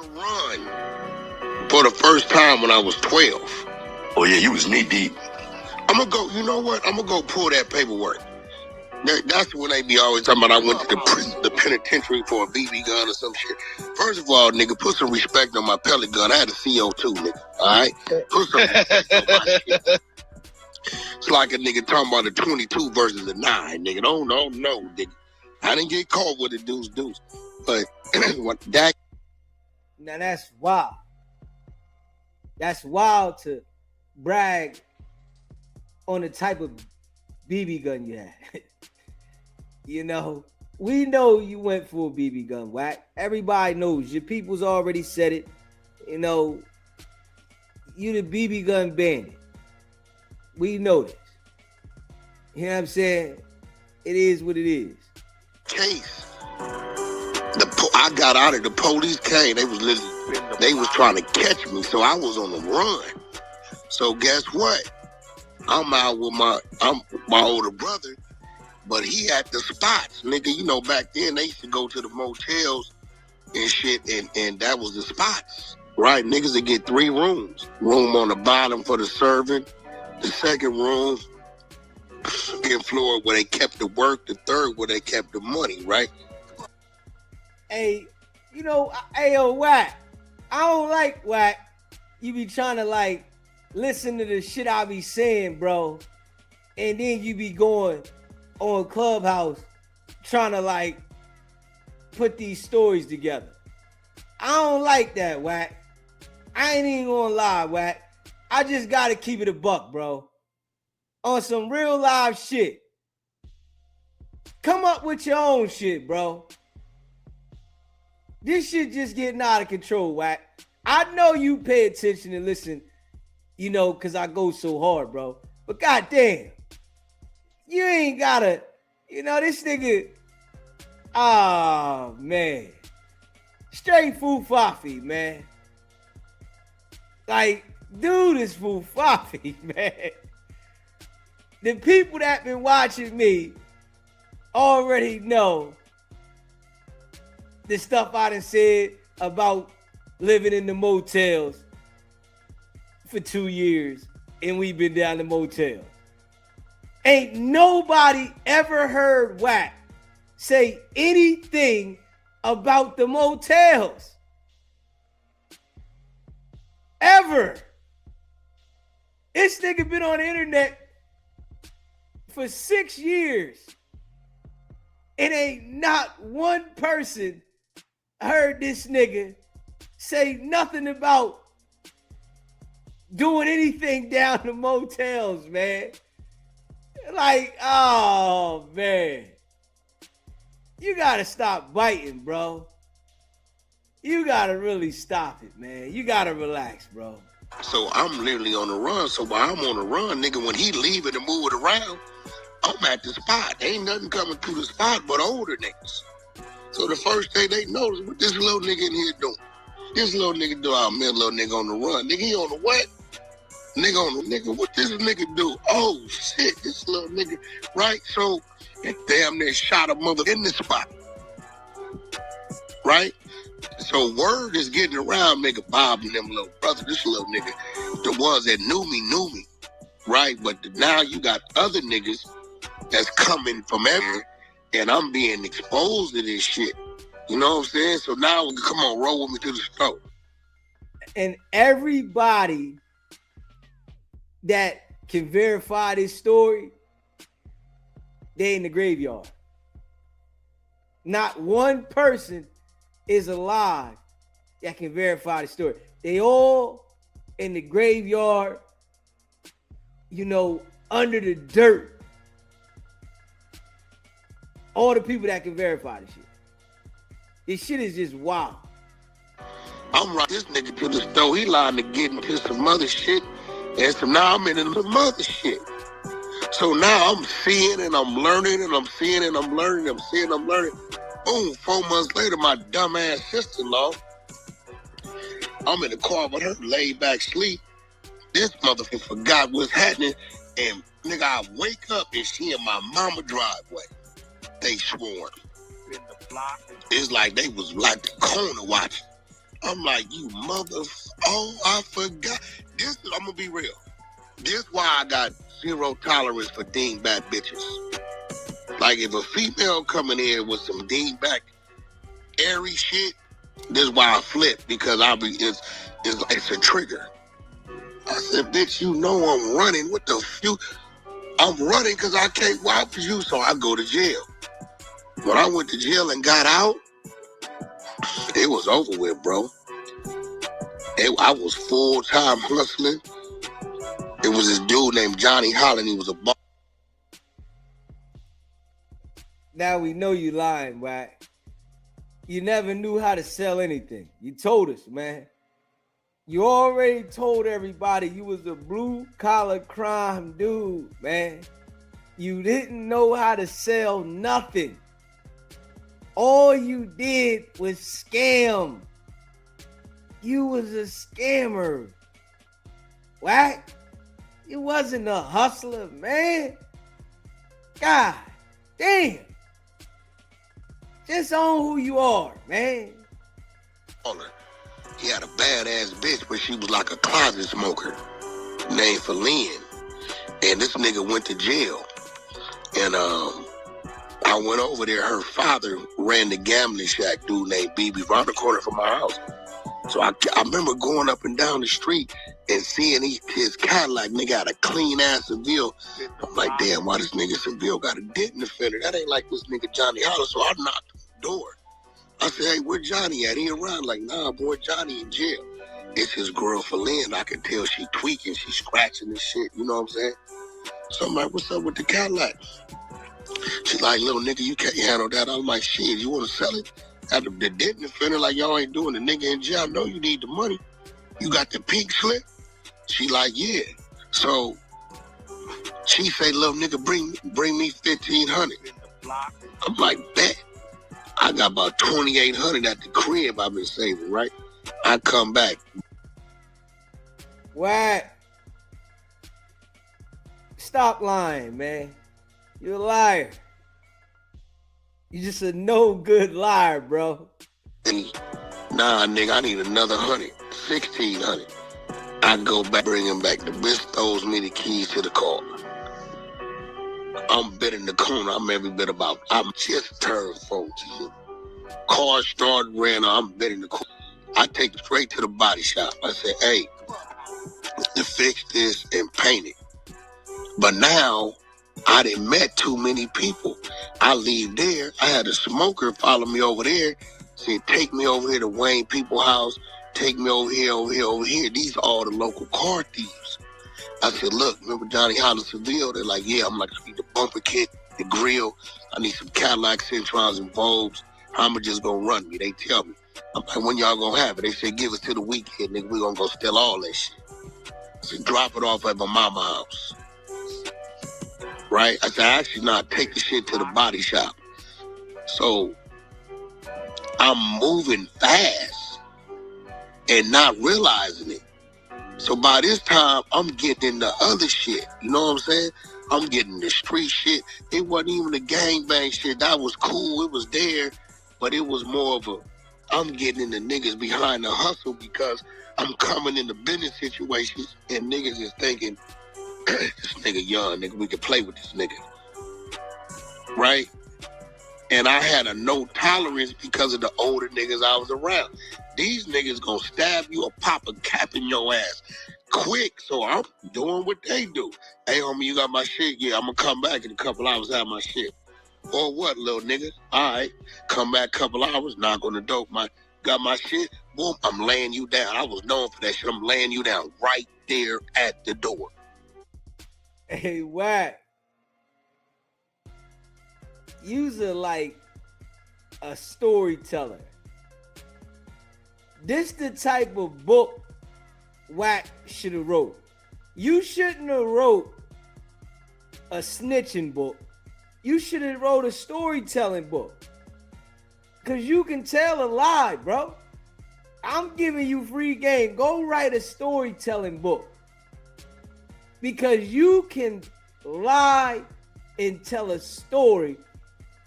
the run for the first time when I was 12. Oh yeah, you was knee deep. I'm gonna go. You know what? I'm gonna go pull that paperwork. That's when they be always talking about I went to the penitentiary for a BB gun or some shit. First of all, nigga, put some respect on my pellet gun. I had a CO2, nigga. All right, put some respect on my shit. It's like a nigga talking about a 22 versus a 9, nigga. No, nigga. I didn't get caught with a deuce, but what that? Now that's wild. That's wild to brag on the type of BB gun you had. You know, we know you went for a BB gun, Wack. Everybody knows. Your people's already said it. You know, you the BB gun bandit. We know this. You know what I'm saying? It is what it is. Case. I got out of the police came. They was trying to catch me, so I was on the run. So guess what? I'm out with my older brother, but he had the spots, nigga. You know, back then they used to go to the motels and shit, and that was the spots, right? Niggas would get 3 rooms. Room on the bottom for the servant, the second room, second floor where they kept the work, the third where they kept the money, right? Hey, you know, yo, Wack, I don't like Wack. You be trying to like listen to the shit I be saying, bro, and then you be going on Clubhouse trying to like put these stories together. I don't like that, Wack. I ain't even gonna lie, Wack. I just gotta keep it a buck, bro. On some real live shit. Come up with your own shit, bro. This shit just getting out of control, Wack. I know you pay attention and listen, you know, because I go so hard, bro. But goddamn, you ain't gotta, you know, this nigga, oh, man. Straight foo-fafi, man. Like, dude is foo-fafi, man. The people that been watching me already know the stuff I done said about living in the motels for 2 years, and we've been down the motel. Ain't nobody ever heard Wack say anything about the motels. Ever. This nigga been on the internet for 6 years. And ain't not one person heard this nigga say nothing about doing anything down the motels, man. Like, oh, man. You gotta stop biting, bro. You gotta really stop it, man. You gotta relax, bro. So I'm literally on the run. So while I'm on the run, nigga, when he leaving and moving around, I'm at the spot. Ain't nothing coming through the spot but older niggas. So the first thing they notice, what this little nigga in here doing? This little nigga do out, man, little nigga on the run. Nigga, he on the what? Nigga on the nigga, what this nigga do? Oh, shit, this little nigga, right? So, that damn near shot a mother in the spot, right? So word is getting around, nigga, Bob and them little brother, this little nigga, the ones that knew me, right? But now you got other niggas that's coming from everywhere, and I'm being exposed to this shit. You know what I'm saying? So now, come on, roll with me to the store. And everybody that can verify this story, they in the graveyard. Not one person is alive that can verify the story. They all in the graveyard, you know, under the dirt. All the people that can verify this shit. This shit is just wild. I'm right this nigga to the store. He lying to get into some other shit. And so now I'm in the mother shit. So now I'm seeing and I'm learning and I'm seeing and I'm learning. I'm seeing, I'm learning. Boom, 4 months later, my dumb ass sister-in-law, I'm in the car with her, laid back sleep. This motherfucker forgot what's happening. And nigga, I wake up and she in my mama driveway. They sworn. It's like they was like the corner watching. I'm like, you mother. Oh, I forgot. I'm gonna be real. This why I got zero tolerance for dingbat bitches. Like if a female coming in with some dingbat airy shit, this is why I flip, because it's a trigger. I said, bitch, you know I'm running. What the fuck? I'm running because I can't watch you, so I go to jail. When I went to jail and got out, it was over with, bro. I was full-time hustling. It was this dude named Johnny Holland. He was a boss. Now we know you lying, Wack. You never knew how to sell anything. You told us, man. You already told everybody you was a blue-collar crime dude, man. You didn't know how to sell nothing. All you did was scam. You was a scammer. Wack, you wasn't a hustler, man. God damn. Just own who you are, man. He had a badass bitch, but she was like a closet smoker named Lynn. And this nigga went to jail. And I went over there. Her father ran the gambling shack, dude named BB, around the corner from my house. So I remember going up and down the street and seeing his Cadillac. Nigga had a clean ass Seville. I'm like, damn, why this nigga Seville got a dent in the fender? That ain't like this nigga Johnny Holland. So I knocked on the door. I said, hey, where Johnny at? He around? Like, nah, boy, Johnny in jail. It's his girl Lynn. I can tell she tweaking, she scratching and shit. You know what I'm saying? So I'm like, what's up with the Cadillac? She's like, little nigga, you can't handle that. I'm like, shit, you want to sell it? Got the dent in the fender like y'all ain't doing. The nigga in jail, I know you need the money. You got the pink slip? She like, yeah. So she say, little nigga, bring me $1,500. I'm like, bet. I got about $2,800 at the crib I've been saving, right? I come back. What? Stop lying, man. You're a liar. You just a no good liar, bro. Nah, nigga, I need another 100, 1,600. I go back, bring him back. The bitch throws me the keys to the car. I'm betting the corner. I'm just turned 14. Car started, ran. I'm betting the corner. I take it straight to the body shop. I said, hey, to fix this and paint it. But now, I didn't met too many people. I leave there. I had a smoker follow me over there. Said, take me over here to Wayne People's house. Take me over here. These are all the local car thieves. I said, look, remember Johnny Holland Seville? They're like, yeah. I'm like, I need the bumper kit, the grill. I need some Cadillac Centrons and Vogues. How much just gonna run me? They tell me. I'm like, when y'all gonna have it? They said, give us till the weekend, nigga. We gonna go steal all that shit. So drop it off at my mama's house. Right? I said, actually not, take the shit to the body shop. So I'm moving fast and not realizing it. So by this time, I'm getting into other shit. You know what I'm saying? I'm getting the street shit. It wasn't even the gangbang shit. That was cool. It was there. But it was more of I'm getting in the niggas behind the hustle because I'm coming into business situations and niggas is thinking, this nigga young, nigga, we can play with this nigga. Right? And I had a no tolerance because of the older niggas I was around. These niggas gonna stab you or pop a cap in your ass quick. So I'm doing what they do. Hey, homie, you got my shit? Yeah, I'm gonna come back in a couple hours, have my shit. Or what, little nigga? All right, come back a couple hours, knock on the door. Got my shit? Boom, I'm laying you down. I was known for that shit. I'm laying you down right there at the door. Hey, Wack. You're like a storyteller. This the type of book Wack should have wrote. You shouldn't have wrote a snitching book. You should have wrote a storytelling book. Cause you can tell a lie, bro. I'm giving you free game. Go write a storytelling book. Because you can lie and tell a story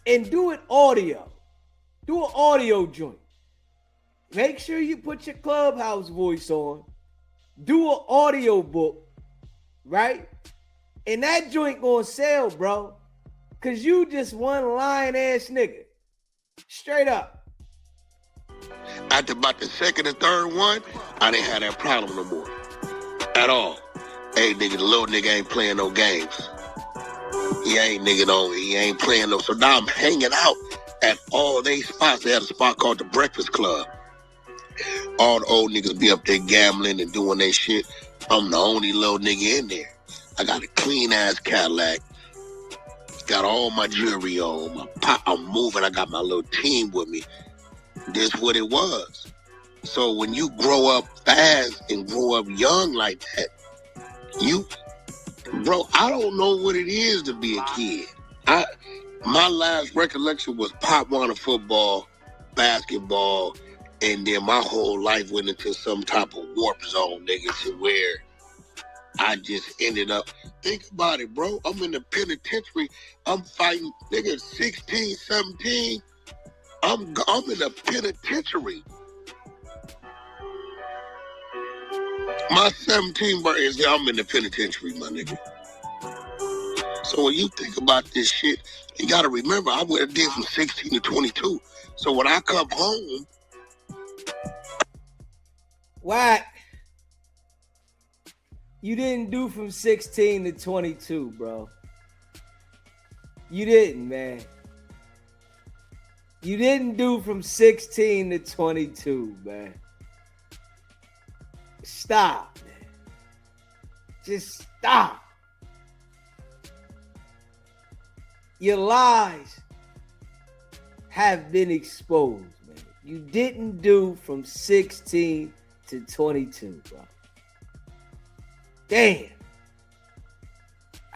and do it audio. Do an audio joint. Make sure you put your Clubhouse voice on. Do an audio book, right? And that joint gonna sell, bro. Cause you just one lying ass nigga. Straight up. After about the second or third one, I didn't have that problem no more. At all. Hey, nigga, the little nigga ain't playing no games. He ain't playing no. So now I'm hanging out at all they spots. They had a spot called the Breakfast Club. All the old niggas be up there gambling and doing their shit. I'm the only little nigga in there. I got a clean ass Cadillac. Got all my jewelry on. I'm moving. I got my little team with me. This what it was. So when you grow up fast and grow up young like that, bro, I don't know what it is to be a kid. My last recollection was Pop Warner football, basketball, and then my whole life went into some type of warp zone, nigga, to where I just ended up. Think about it, bro. I'm in the penitentiary. I'm fighting, nigga, 16, 17. I'm in the penitentiary. My 17th birthday is I'm in the penitentiary, my nigga. So when you think about this shit, you gotta remember I went and did from 16 to 22. So when I come home, Wack, you didn't do from 16 to 22, bro. You didn't, man. You didn't do from 16 to 22, man. Stop, man. Just stop. Your lies have been exposed, man. You didn't do from 16 to 22, bro. Damn.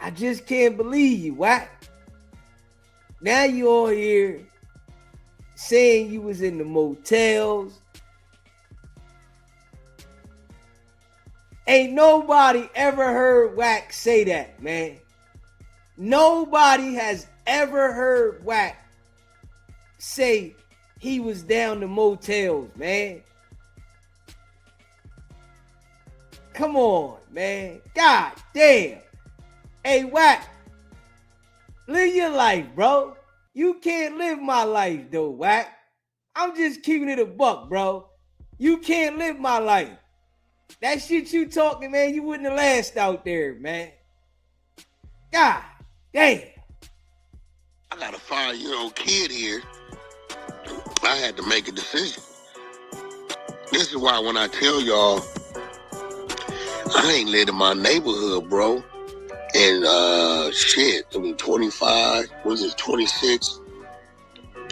I just can't believe you, Wack. Now you all here saying you was in the motels. Ain't nobody ever heard Wack say that, man. Nobody has ever heard Wack say he was down to motels, man. Come on, man. God damn. Hey, Wack, live your life, bro. You can't live my life, though, Wack. I'm just keeping it a buck, bro. You can't live my life. That shit you talking, man, you wouldn't have lasted out there, man. God damn. I got a 5-year-old kid here. I had to make a decision. This is why when I tell y'all, I ain't lived in my neighborhood, bro. And 25, was it 26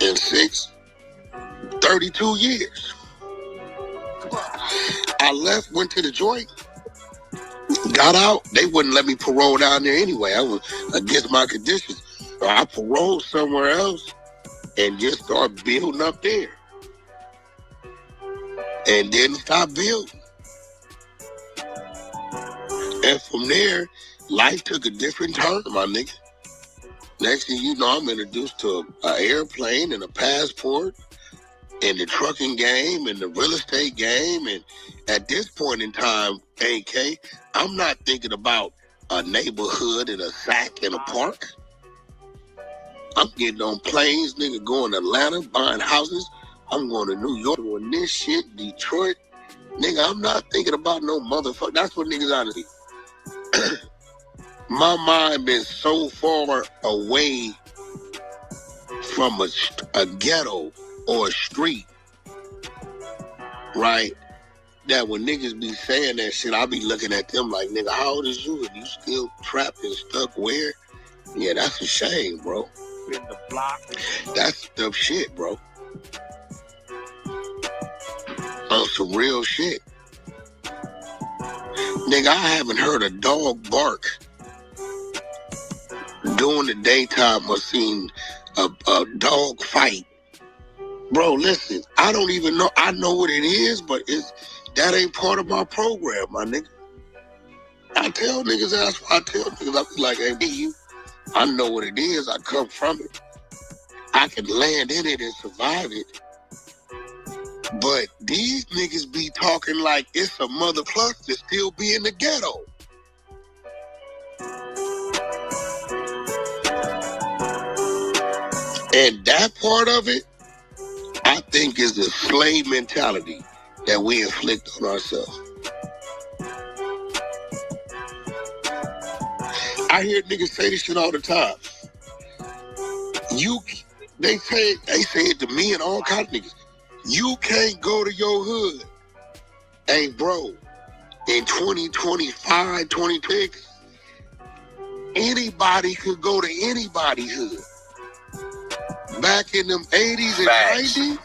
and 6? 32 years. I left, went to the joint, got out. They wouldn't let me parole down there anyway. I was against my conditions. So I paroled somewhere else and just started building up there. And didn't stop building. And from there, life took a different turn, my nigga. Next thing you know, I'm introduced to an airplane and a passport and the trucking game and the real estate game. And at this point in time, AK, I'm not thinking about a neighborhood and a sack and a park. I'm getting on planes, nigga, going to Atlanta, buying houses. I'm going to New York, doing this shit, Detroit. Nigga, I'm not thinking about no motherfucker. That's what niggas honestly. My mind been so far away from a ghetto or a street, right? That when niggas be saying that shit, I be looking at them like, nigga, how old is you? And you still trapped and stuck where? Yeah, that's a shame, bro. In the block. That's tough shit, bro. On some real shit. Nigga, I haven't heard a dog bark during the daytime or seen a dog fight. Bro, listen, I don't even know. I know what it is, but that ain't part of my program, my nigga. I tell niggas, that's why I tell niggas, I be like, hey, I know what it is. I come from it. I can land in it and survive it. But these niggas be talking like it's a mother plus to still be in the ghetto. And that part of it, I think, is the slave mentality that we inflict on ourselves. I hear niggas say this shit all the time. They say it to me and all kinds of niggas. You can't go to your hood. Hey, bro, in 2025, 26, anybody could go to anybody's hood. Back in them 80s and 90s,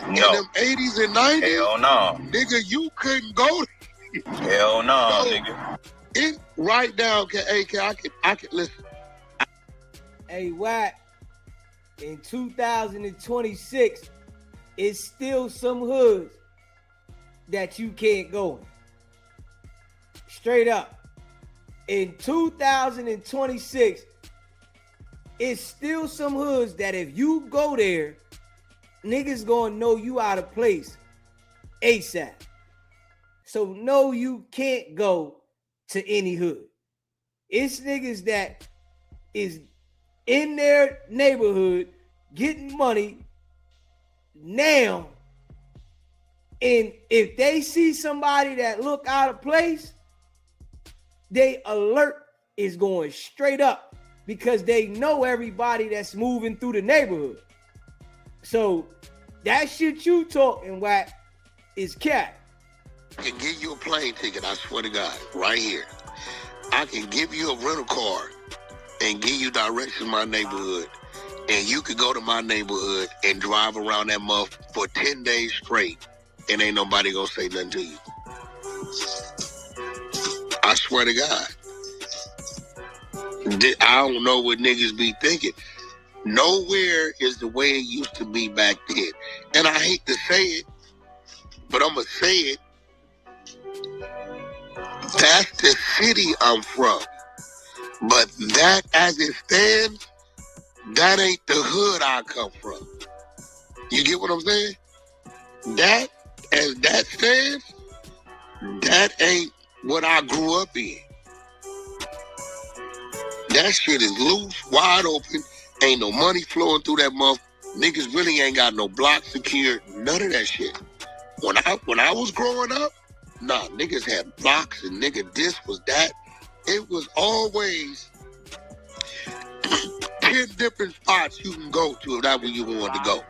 in them 80s and 90s, hell no. Nigga, you couldn't go. Hell no, nigga. Right now, I can listen. Hey, WACK, in 2026, it's still some hoods that you can't go in. Straight up. In 2026, it's still some hoods that if you go there, niggas gonna know you out of place ASAP. So no, you can't go to any hood. It's niggas that is in their neighborhood getting money now, and if they see somebody that look out of place, they alert is going straight up because they know everybody that's moving through the neighborhood. So that shit you talking, WACK, is cat. I can give you a plane ticket, I swear to God, right here. I can give you a rental car and give you directions in my neighborhood. And you could go to my neighborhood and drive around that muff for 10 days straight. And ain't nobody gonna say nothing to you. I swear to God. I don't know what niggas be thinking. Nowhere is the way it used to be back then. And I hate to say it, but I'm gonna say it. That's the city I'm from. But that, as it stands, that ain't the hood I come from. You get what I'm saying? That, as that stands, that ain't what I grew up in. That shit is loose, wide open. Ain't no money flowing through that muff. Niggas really ain't got no block secured. None of that shit. When I was growing up, nah, niggas had blocks and nigga this was that. It was always 10 different spots you can go to if that's where you wanted to go.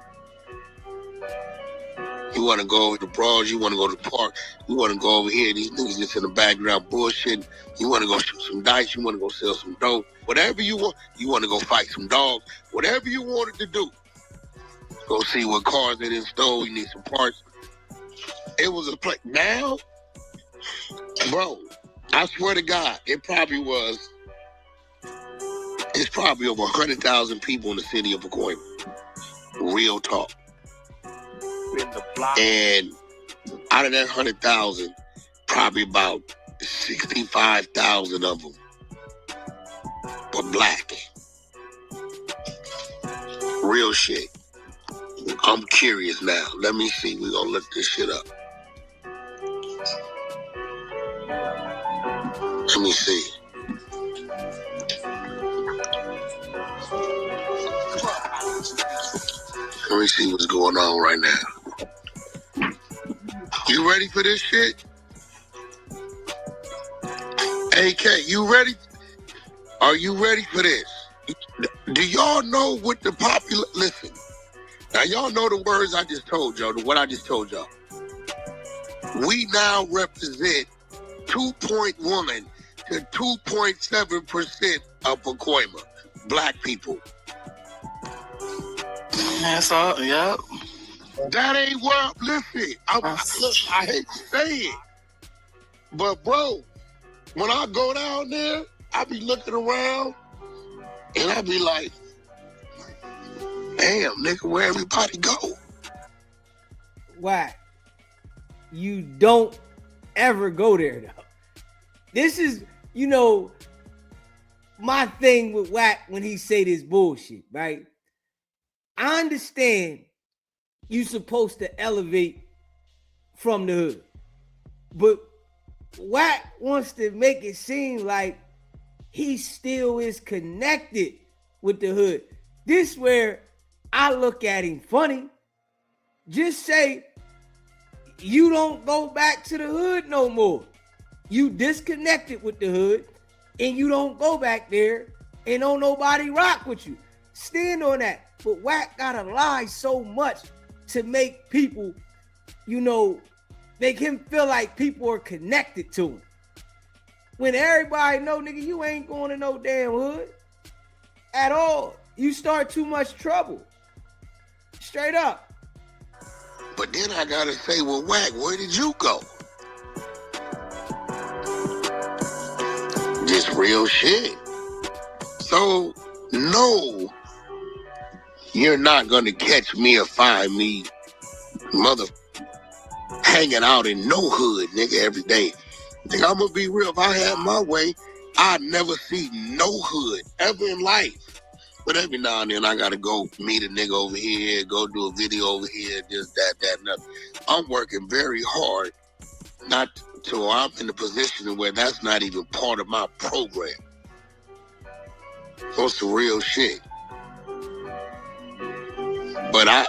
You want to go over to the Broads, you want to go to the park, you want to go over here, these niggas just in the background bullshitting, you want to go shoot some dice, you want to go sell some dope, whatever you want to go fight some dogs, whatever you wanted to do. Go see what cars they didn't stole, you need some parts. It was a place. Now, bro, I swear to God, it's probably over 100,000 people in the city of Pacoima. Real talk. And out of that 100,000, probably about 65,000 of them were black. Real shit. I'm curious now. Let me see. We're gonna look this shit up. Let me see. Let me see what's going on right now. You ready for this shit? AK, you ready? Are you ready for this? Do y'all know what the listen, now y'all know the words I just told y'all, what I just told y'all. We now represent 2.1 to 2.7% of Pacoima, black people. That's all, yep. That ain't what, listen, I hate to say it, but bro, when I go down there, I be looking around, and I be like, damn, nigga, where everybody go? WACK, you don't ever go there, though. This is, my thing with WACK when he say this bullshit, right? I understand you supposed to elevate from the hood. But WACK wants to make it seem like he still is connected with the hood. This where I look at him funny. Just say you don't go back to the hood no more. You disconnected with the hood and you don't go back there and don't nobody rock with you. Stand on that. But WACK gotta lie so much to make people, make him feel like people are connected to him. When everybody know, nigga, you ain't going to no damn hood at all. You start too much trouble. Straight up. But then I gotta say, well, WACK, where did you go? Just real shit. So, no, you're not gonna catch me or find me, mother, hanging out in no hood, nigga, every day. Nigga, I'm gonna be real. If I had my way, I'd never see no hood ever in life. But every now and then, I gotta go meet a nigga over here, go do a video over here, this, that, and that. I'm working very hard, not till I'm in a position where that's not even part of my program. That's the real shit. But I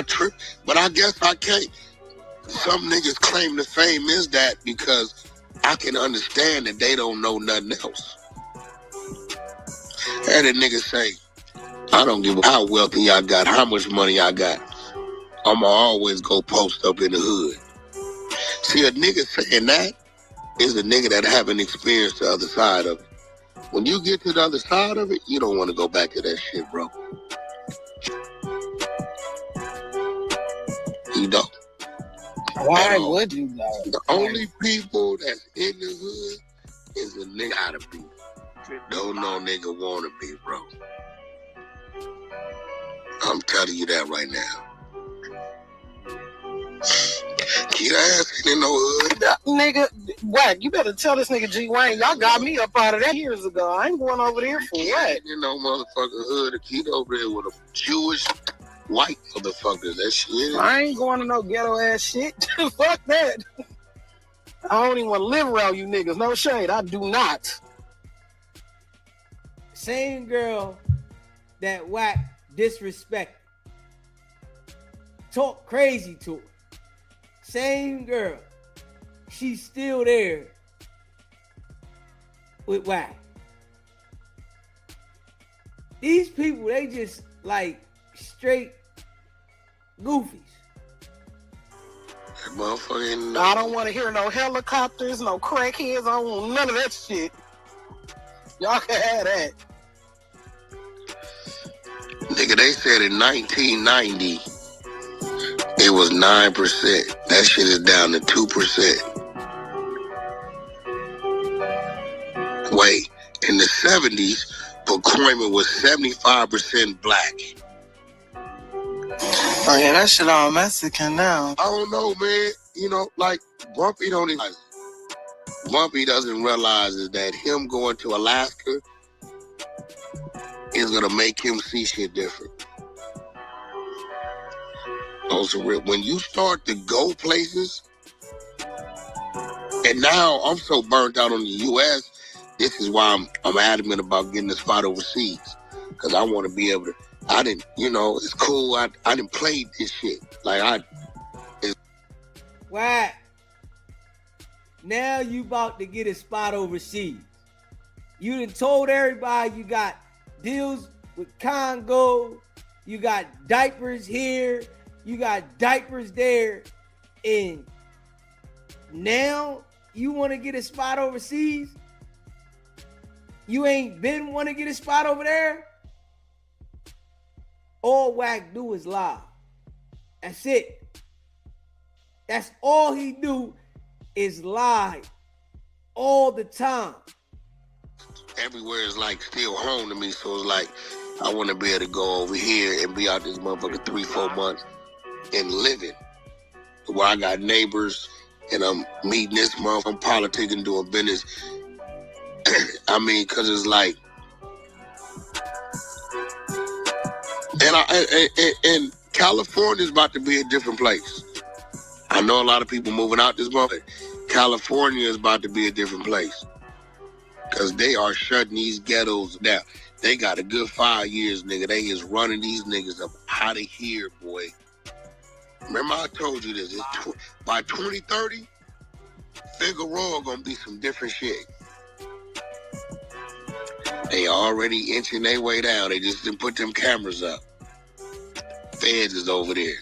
trip, but I guess I can't. Some niggas claim the fame is that because I can understand that they don't know nothing else. And the niggas say, I don't give a how wealthy y'all got, how much money I got. I'ma always go post up in the hood. See, a nigga saying that is a nigga that haven't experienced the other side of it. When you get to the other side of it, you don't want to go back to that shit, bro. You don't. Why would you though? The only people that's in the hood is a nigga how to be. Don't no nigga wanna be, bro. I'm telling you that right now. Kid ass ain't in no hood. Nigga, WACK, you better tell this nigga G Wayne, y'all got me up out of that years ago. I ain't going over there for what? You know, motherfucker hood. A kid over there with a Jewish white motherfucker. That shit. I ain't going to no ghetto ass shit. Fuck that. I don't even want to live around you niggas. No shade. I do not. Same girl that WACK disrespect, talk crazy to her. Same girl, she's still there with WACK. These people, they just like straight goofies. Motherfucking. I don't want to hear no helicopters, no crackheads. I don't want none of that shit. Y'all can have that. Nigga, they said in 1990 it was 9%. That shit is down to 2%. Wait, in the 70s, procurement was 75% black. Oh yeah, that shit all Mexican now. I don't know, man. You know, like Bumpy doesn't realize is that him going to Alaska is gonna make him see shit different. Also, when you start to go places, and now I'm so burnt out on the U.S. This is why I'm adamant about getting a spot overseas, because I want to be able to. I didn't, it's cool. I didn't play this shit WACK. Now you about to get a spot overseas. You done told everybody you got deals with Congo, you got diapers here, you got diapers there, and now you want to get a spot overseas? You ain't been want to get a spot over there? All WACK do is lie. That's it. That's all he do is lie all the time. Everywhere is like still home to me, so it's like I want to be able to go over here and be out this motherfucker 3-4 months and living. Where I got neighbors and I'm meeting this motherfucker, I'm politicking, doing business. I mean, cause it's like, and California's about to be a different place. I know a lot of people moving out this month. California is about to be a different place. Because they are shutting these ghettos down. They got a good 5 years, nigga. They is running these niggas up out of here, boy. Remember I told you this. By 2030, Figueroa gonna be some different shit. They already inching their way down. They just didn't put them cameras up. Feds is over there.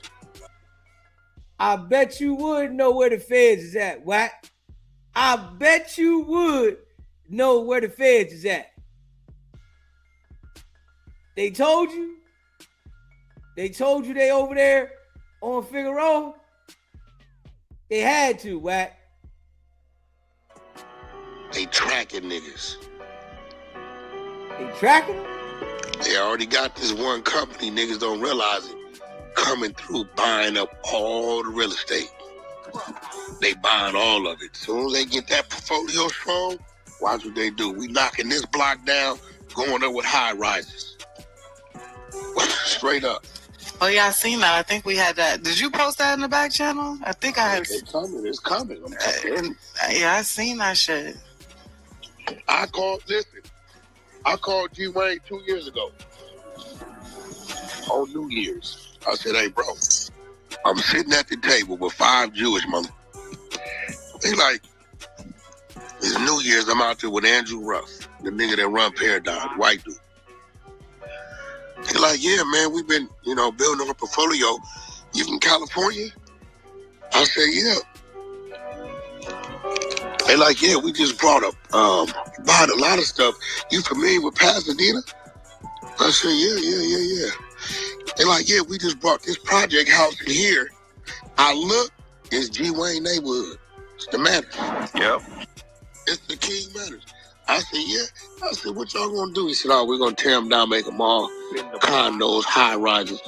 I bet you would know where the feds is at, Wack. I bet you would know where the feds is at. They told you? They told you they over there on Figueroa? They had to, Wack. They tracking niggas. They tracking them? They already got this one company, niggas don't realize it, coming through buying up all the real estate. They buying all of it. As soon as they get that portfolio strong, watch what they do. We knocking this block down, going up with high rises. Straight up. Oh yeah, I seen that. I think we had that. Did you post that in the back channel? I think I had. It's coming. It's coming. Yeah, I seen that shit. I called G Wayne 2 years ago on New Year's. I said, hey, bro, I'm sitting at the table with 5 Jewish mother. They like, it's New Year's, I'm out there with Andrew Ruff, the nigga that run Paradigm, the white dude. They like, yeah, man, we've been, building a portfolio. You from California? I said, yeah. They like, yeah, we just bought a lot of stuff. You familiar with Pasadena? I said, yeah. They like, yeah, we just bought this project house in here. I look, it's G Wayne neighborhood. It's the matters. Yep. It's the King Matters. I said, yeah. I said, what y'all gonna do? He said, oh, we're gonna tear them down, make them all condos, high rises.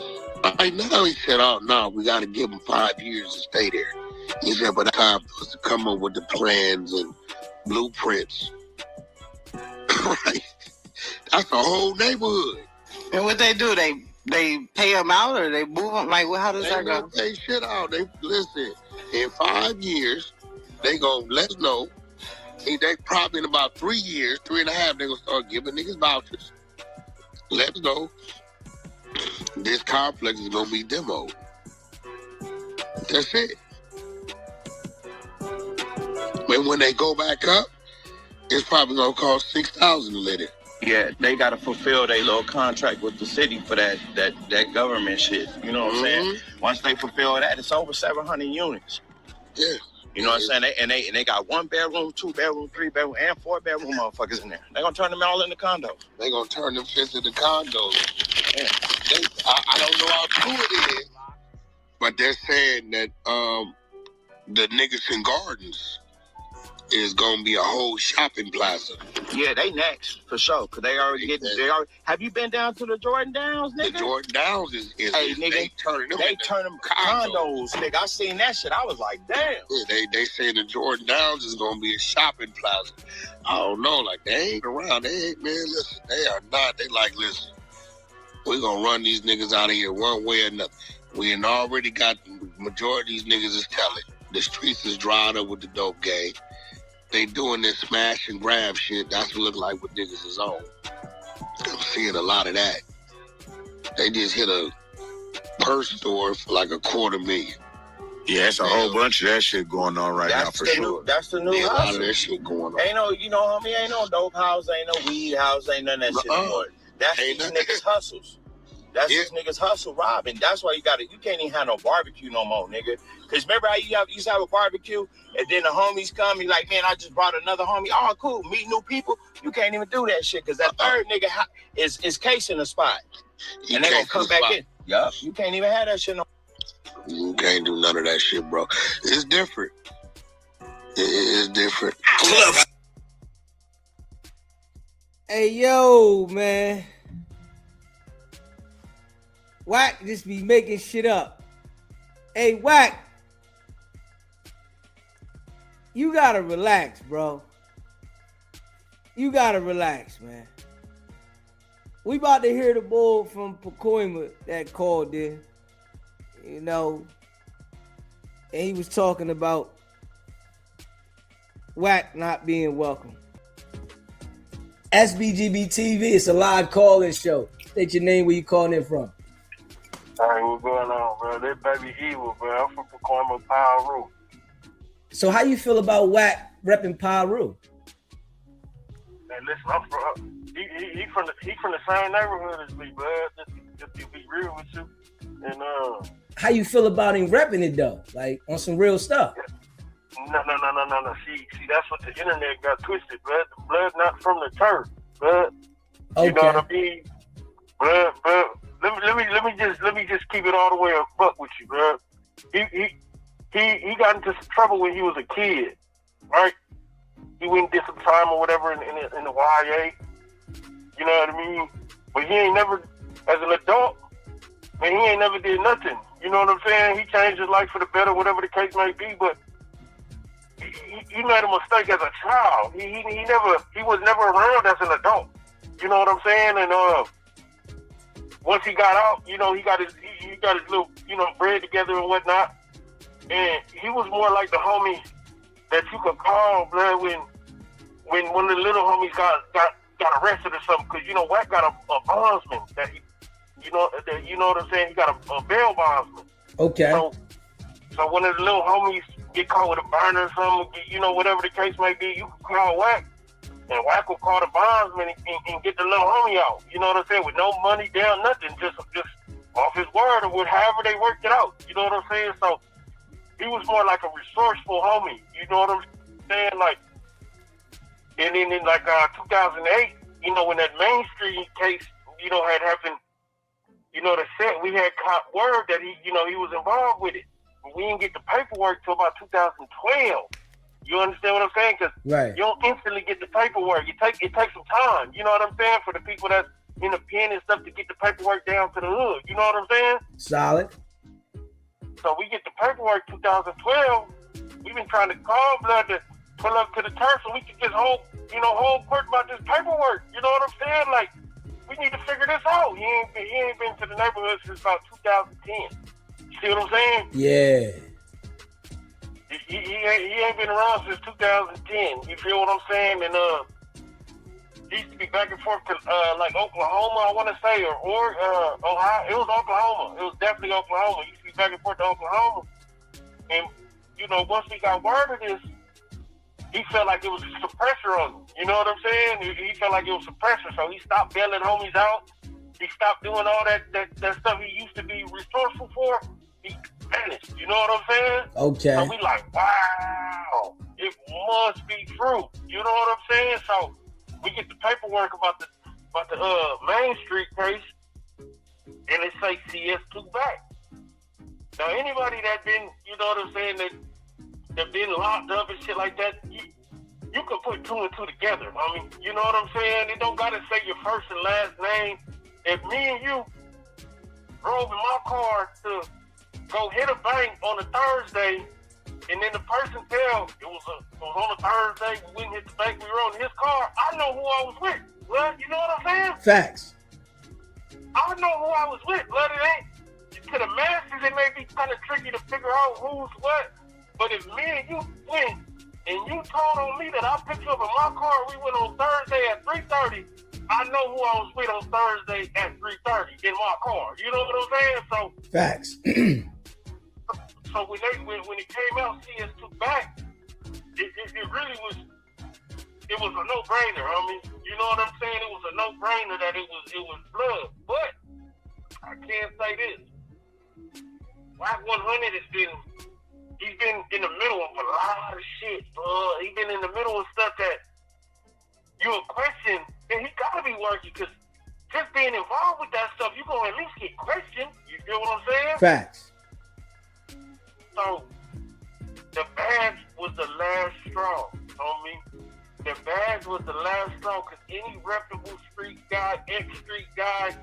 Right now, he said, oh, no, we gotta give them 5 years to stay there. He said, but it's time for us to come up with the plans and blueprints. Right? That's the whole neighborhood. And what they do? They pay them out or they move them? Like, how does that go? They shit out. They listen. In 5 years, they gonna let us know. They probably in about 3 years, 3.5, they gonna start giving niggas vouchers. Let us know this complex is gonna be demoed. That's it. But when they go back up, it's probably gonna cost $6,000 to let it. Yeah, they gotta fulfill their little contract with the city for that government shit. You know what I'm saying? Once they fulfill that, it's over 700 units. Yeah. You know what I'm saying? And they got 1 bedroom, 2 bedroom, 3 bedroom, and 4 bedroom motherfuckers in there. They gonna turn them all into condos. They gonna turn them shits into condos. Yeah. I don't know how true it is, but they're saying that the Nickerson Gardens is gonna be a whole shopping plaza. Yeah, they next for sure. Cause they already get. Have you been down to the Jordan Downs, nigga? The Jordan Downs is hey, nigga, they turn them condos, nigga. I seen that shit. I was like, damn. Yeah, they say the Jordan Downs is gonna be a shopping plaza. I don't know, like they ain't around. They ain't, man. Listen, they are not. They like, listen, we're gonna run these niggas out of here one way or another. We ain't already got the majority of these niggas is telling. The streets is dried up with the dope game. They doing this smash and grab shit. That's what look like what niggas is on. I'm seeing a lot of that. They just hit a purse store for like $250,000. Yeah, it's a whole bunch of that shit going on right now for sure. That's the new There's house. a lot of that shit going on. Ain't no, homie, ain't no dope house, ain't no weed house, ain't none of that shit anymore. That's these niggas hustles. That's these niggas hustle robbing. That's why you can't even have no barbecue no more, nigga. Because remember how you used to have a barbecue and then the homies come, you like, man, I just brought another homie. Oh, cool, meet new people. You can't even do that shit because that third nigga is casing the spot. And they gonna come back in. Yup. You can't even have that shit no more. You can't do none of that shit, bro. It's different. It's different. Hey, yo, man. Wack just be making shit up. Hey, Wack. You gotta relax, bro. You gotta relax, man. We about to hear the bull from Pacoima that called in. you know, and he was talking about WACK not being welcome. SBGB TV, it's a live call-in show. State your name, where you calling in from. All right, what's going on, bro? That baby evil, bro. I'm from Pacoima, Piru. So how you feel about WACK repping Piru? Man, listen, I'm from he from the same neighborhood as me, bro. Just to be real with you. And how you feel about him repping it though? Like on some real stuff. No. See, that's what the internet got twisted, bro. The blood not from the turf, bro. Okay. You know what I mean? Bro. Let me just keep it all the way up fuck with you, bro. He got into some trouble when he was a kid, right? He went and did some time or whatever in the YA. You know what I mean? But he ain't never, as an adult, man, he ain't never did nothing. You know what I'm saying? He changed his life for the better, whatever the case may be. But he made a mistake as a child. He was never around as an adult. You know what I'm saying? And once he got out, you know, he got his little, you know, bread together and whatnot. And he was more like the homie that you could call, blood, when one of the little homies got arrested or something. Because, you know, WACK got a bondsman that he, you know what I'm saying? He got a bail bondsman. Okay. So one of the little homies get caught with a burner or something, you know, whatever the case may be, you can call WACK. And WACK will call the bondsman and get the little homie out. You know what I'm saying? With no money down, nothing, just off his word or however they worked it out. You know what I'm saying? So he was more like a resourceful homie. You know what I'm saying? Like, and then in like 2008, you know, when that Main Street case, you know, had happened, you know, we had caught word that he was involved with it. But we didn't get the paperwork till about 2012. You understand what I'm saying? Because right. You don't instantly get the paperwork. It takes some time. You know what I'm saying? For the people that's in the pen and stuff to get the paperwork down to the hood. You know what I'm saying? Solid. So we get the paperwork 2012. We've been trying to call blood to pull up to the turf so we can just hold court about this paperwork. You know what I'm saying? Like, we need to figure this out. He ain't been to the neighborhood since about 2010. You see what I'm saying? Yeah. He ain't been around since 2010. You feel what I'm saying? And he used to be back and forth to like Oklahoma, I want to say, or Ohio. It was Oklahoma. It was definitely Oklahoma. He used to be back and forth to Oklahoma. And you know, once we got word of this, he felt like it was some pressure on him. You know what I'm saying? He felt like it was some pressure, so he stopped bailing homies out. He stopped doing all that stuff he used to be resourceful for. He vanished. You know what I'm saying? Okay. So we like, wow, it must be true. You know what I'm saying? So we get the paperwork about the Main Street case, and it say CS2 back. Now anybody that been, you know what I'm saying, that been locked up and shit like that, you can put two and two together. I mean, you know what I'm saying? It don't gotta say your first and last name. If me and you drove in my car to go hit a bank on a Thursday, and then the person tell it was on a Thursday, we went and hit the bank, we were on his car, I know who I was with. Well, you know what I'm saying? Facts. I know who I was with, but it ain't, to the masses, it may be kind of tricky to figure out who's what. But if me and you went and you told on me that I picked you up in my car, we went on Thursday at 3:30, I know who I was with on Thursday at 3:30 in my car. You know what I'm saying? So facts. So when it came out, CS2 back, it really was. It was a no-brainer. I mean, you know what I'm saying? It was a no-brainer that it was blood. But I can't say this. WACK100 he's been in the middle of a lot of shit, bro. He's been in the middle of stuff that you would question, and he gotta be working, because just being involved with that stuff, you're gonna at least get questioned. You feel what I'm saying? Facts. So the badge was the last straw, homie. The badge was the last straw, because any reputable street guy, ex-street guy,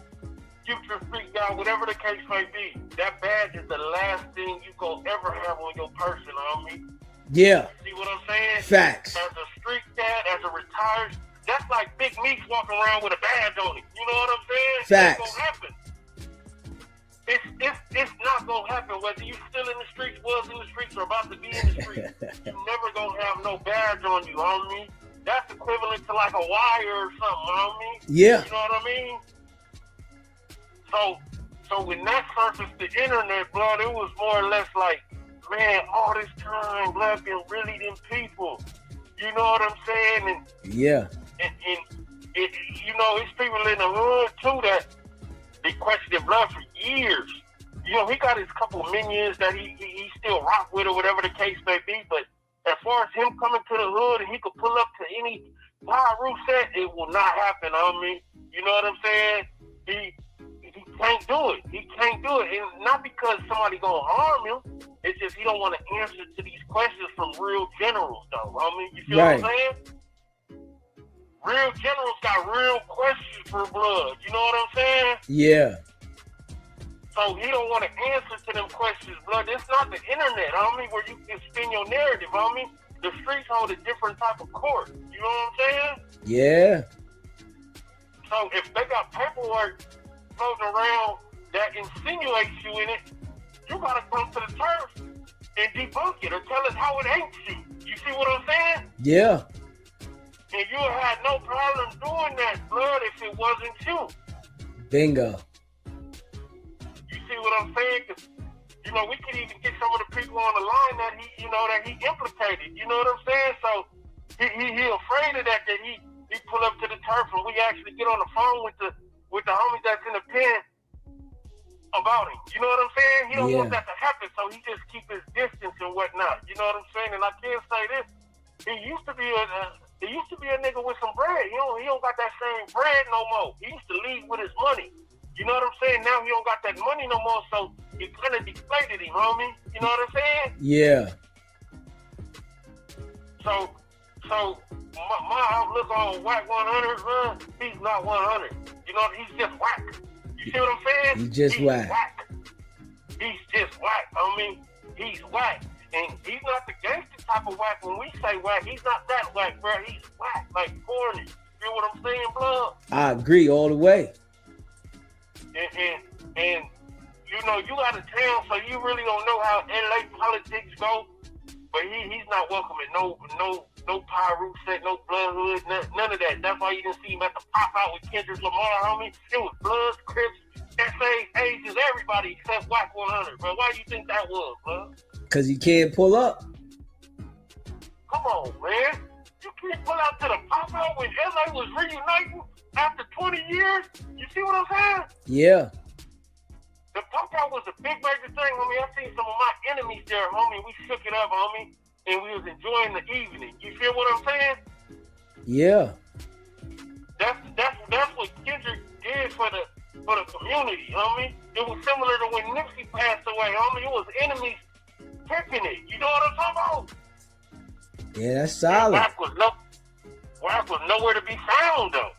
future street guy, whatever the case may be, that badge is the last thing you gonna ever have on your person, homie. Yeah. See what I'm saying? Facts. As a street cat, as a retired, that's like Big Meeks walking around with a badge on it. You know what I'm saying? Facts. That's gonna happen. it's not gonna happen whether you still in the streets, was in the streets, or about to be in the streets. You never gonna have no badge on you, homie. That's equivalent to like a wire or something, homie. Yeah. You know what I mean? So when that surfaced the internet, blood, it was more or less like, man, all this time, blood, been really them people. You know what I'm saying? And yeah. And you know, it's people in the hood too that they questioned blood for years. You know, he got his couple minions that he still rock with or whatever the case may be. But as far as him coming to the hood and he could pull up to any Pyro set, it will not happen on me. You know what I'm saying? He can't do it. He can't do it. And not because somebody gonna harm him. It's just he don't want to answer to these questions from real generals, though. I mean, you feel what I'm saying? Real generals got real questions for blood. You know what I'm saying? Yeah. So he don't want to answer to them questions, blood. It's not the internet, homie, where you can spin your narrative, homie. The streets hold a different type of court. You know what I'm saying? Yeah. So if they got paperwork floating around that insinuates you in it, you gotta come to the turf and debunk it or tell us how it ain't you. You see what I'm saying? Yeah. And you had no problem doing that, blood, if it wasn't you. Bingo. You see what I'm saying? Because, you know, we could even get some of the people on the line that he implicated. You know what I'm saying? So he afraid of that he pull up to the turf and we actually get on the phone with the homies that's in the pen about him. You know what I'm saying? He don't want that to happen, so he just keep his distance and whatnot. You know what I'm saying? And I can say this: he used to be a nigga with some bread. He don't got that same bread no more. He used to lead with his money. You know what I'm saying? Now he don't got that money no more, so he kind of deflated him, homie. You know what I'm saying? Yeah. So my outlook on WACK100, he's not 100. You know, he's just whack. You see what I'm saying? He's just whack. He's just whack. I mean, he's whack. And he's not the gangster type of whack. When we say whack, he's not that whack, bro. He's whack, like corny. You feel what I'm saying, blood? I agree all the way. And you know, you out of town, so you really don't know how LA politics go. But he's not welcoming no Pyro set, no Bloodhood, none of that. That's why you didn't see him at the pop out with Kendrick Lamar, homie. It was Bloods, Crips, SAs, Ages, everybody except WACK100, bro. Why do you think that was, bro? Because he can't pull up. Come on, man. You can't pull out to the pop out when LA was reuniting after 20 years? You see what I'm saying? Yeah. The pop out was a big major thing, homie. I seen some of my enemies there, homie. We shook it up, homie. And we was enjoying the evening. You feel what I'm saying? Yeah. That's what Kendrick did for the community, homie. It was similar to when Nipsey passed away, homie. It was enemies kicking it. You know what I'm talking about? Yeah, that's solid. WACK was nowhere to be found, though.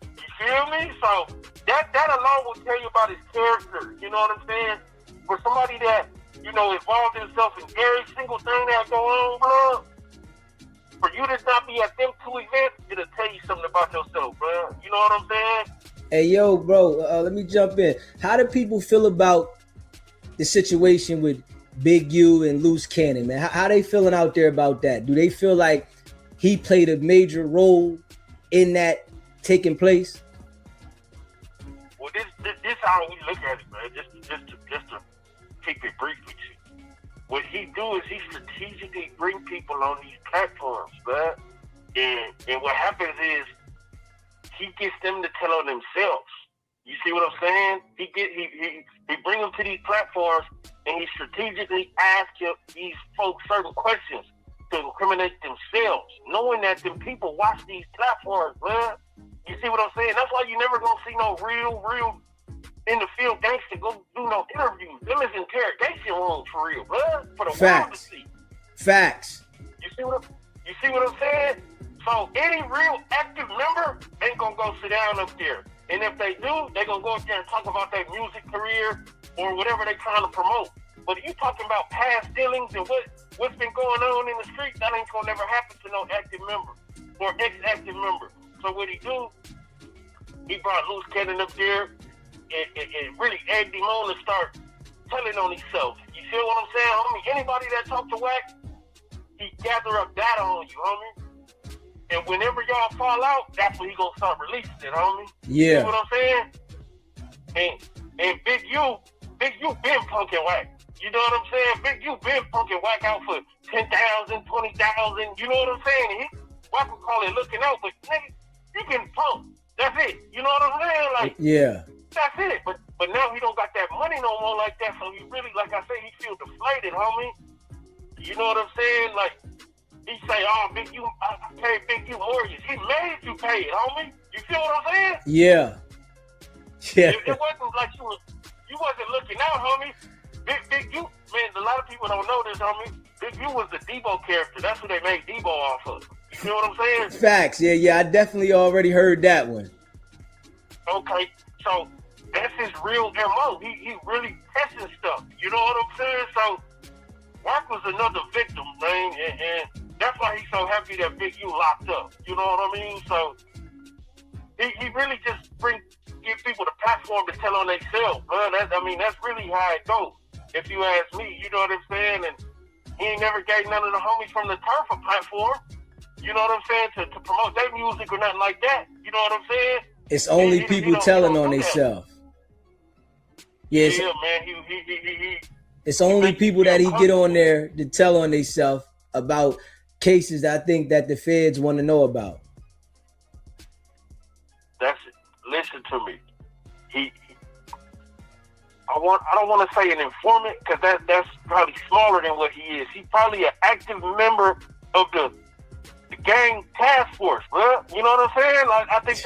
You feel me? So that alone will tell you about his character. You know what I'm saying? For somebody that, you know, involved himself in every single thing that go on, bro. For you to not be at them two events, it'll tell you something about yourself, bro. You know what I'm saying? Hey, yo, bro, let me jump in. How do people feel about the situation with Big U and Loose Cannon, man? How they feeling out there about that? Do they feel like he played a major role in that taking place? Well, this how we look at it, man. Just to keep it brief with you. What he do is he strategically bring people on these platforms, man. And what happens is he gets them to tell on themselves. You see what I'm saying? He bring them to these platforms and he strategically asks these folks certain questions to incriminate themselves, knowing that them people watch these platforms, man. You see what I'm saying? That's why you never gonna see no real in the field gangster go do no interviews. Them is interrogation rooms for real, bro. For the world to see. Facts. You see what I'm saying? So any real active member ain't gonna go sit down up there. And if they do, they gonna go up there and talk about their music career or whatever they trying to promote. But if you talking about past dealings and what's been going on in the street, that ain't gonna never happen to no active member or ex-active member. So what he do, he brought Loose Cannon up there. it really egged him on to start telling on himself. You feel what I'm saying, homie? Anybody that talk to WACK, he gather up data on you, homie. And whenever y'all fall out, that's when he gonna start releasing it, homie. Yeah. You know what I'm saying? And Big U been punking WACK. You know what I'm saying? Big U been punking WACK out for 10,000, 20,000. You know what I'm saying? WACK would call it looking out, but nigga, you can punk. That's it. You know what I'm saying? Like, yeah. That's it. But now he don't got that money no more like that. So he really, like I say, he feel deflated, homie. You know what I'm saying? Like, he say, oh, Big U, I paid Big U mortgage. He made you pay it, homie. You feel what I'm saying? Yeah. Yeah. It wasn't like you wasn't looking out, homie. Big U, man, a lot of people don't know this, homie. Big U was the Debo character. That's who they made Debo off of. You feel what I'm saying? Facts. Yeah. I definitely already heard that one. Okay, so that's his real MO. He really testing stuff. You know what I'm saying? So WACK was another victim, man, and that's why he's so happy that Big U locked up. You know what I mean? So he really just give people the platform to tell on themselves, bro. That's really how it goes. If you ask me, you know what I'm saying? And he ain't never gave none of the homies from the turf a platform. You know what I'm saying? To promote their music or nothing like that. You know what I'm saying? It's only people telling on themselves. Yeah, man. He it's only people that he get on there to tell on themselves about cases I think that the feds want to know about. That's it. Listen to me. I don't want to say an informant because that's probably smaller than what he is. He's probably an active member of the gang task force, bro. You know what I'm saying? Like, I think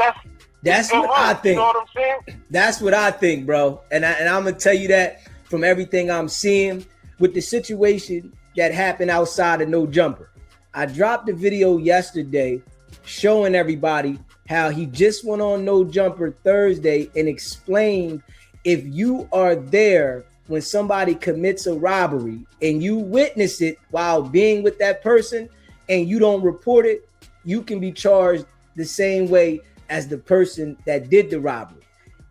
that's what I think. You know what I'm saying? That's what I think, bro. And I'm gonna tell you that from everything I'm seeing with the situation that happened outside of No Jumper. I dropped a video yesterday showing everybody how he just went on No Jumper Thursday and explained if you are there when somebody commits a robbery and you witness it while being with that person and you don't report it, you can be charged the same way as the person that did the robbery.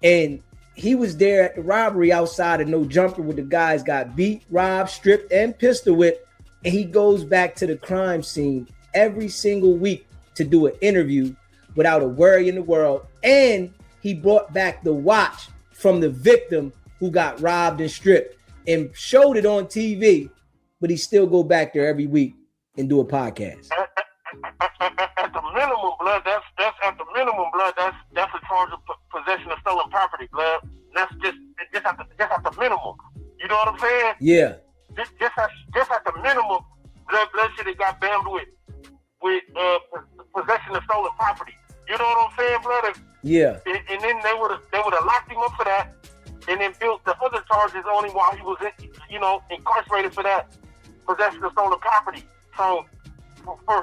And he was there at the robbery outside of No Jumper where the guys got beat, robbed, stripped, and pistol whipped. And he goes back to the crime scene every single week to do an interview without a worry in the world. And he brought back the watch from the victim who got robbed and stripped and showed it on TV, but he still go back there every week and do a podcast. At the minimum, blood, that's at the minimum, blood, that's a charge of possession of stolen property, blood. That's just at the minimum. You know what I'm saying? Yeah. Just at the minimum, blood should have got bammed with possession of stolen property. You know what I'm saying, blood? Yeah. And then they would have locked him up for that, and then built the other charges on him while he was incarcerated for that possession of stolen property. So for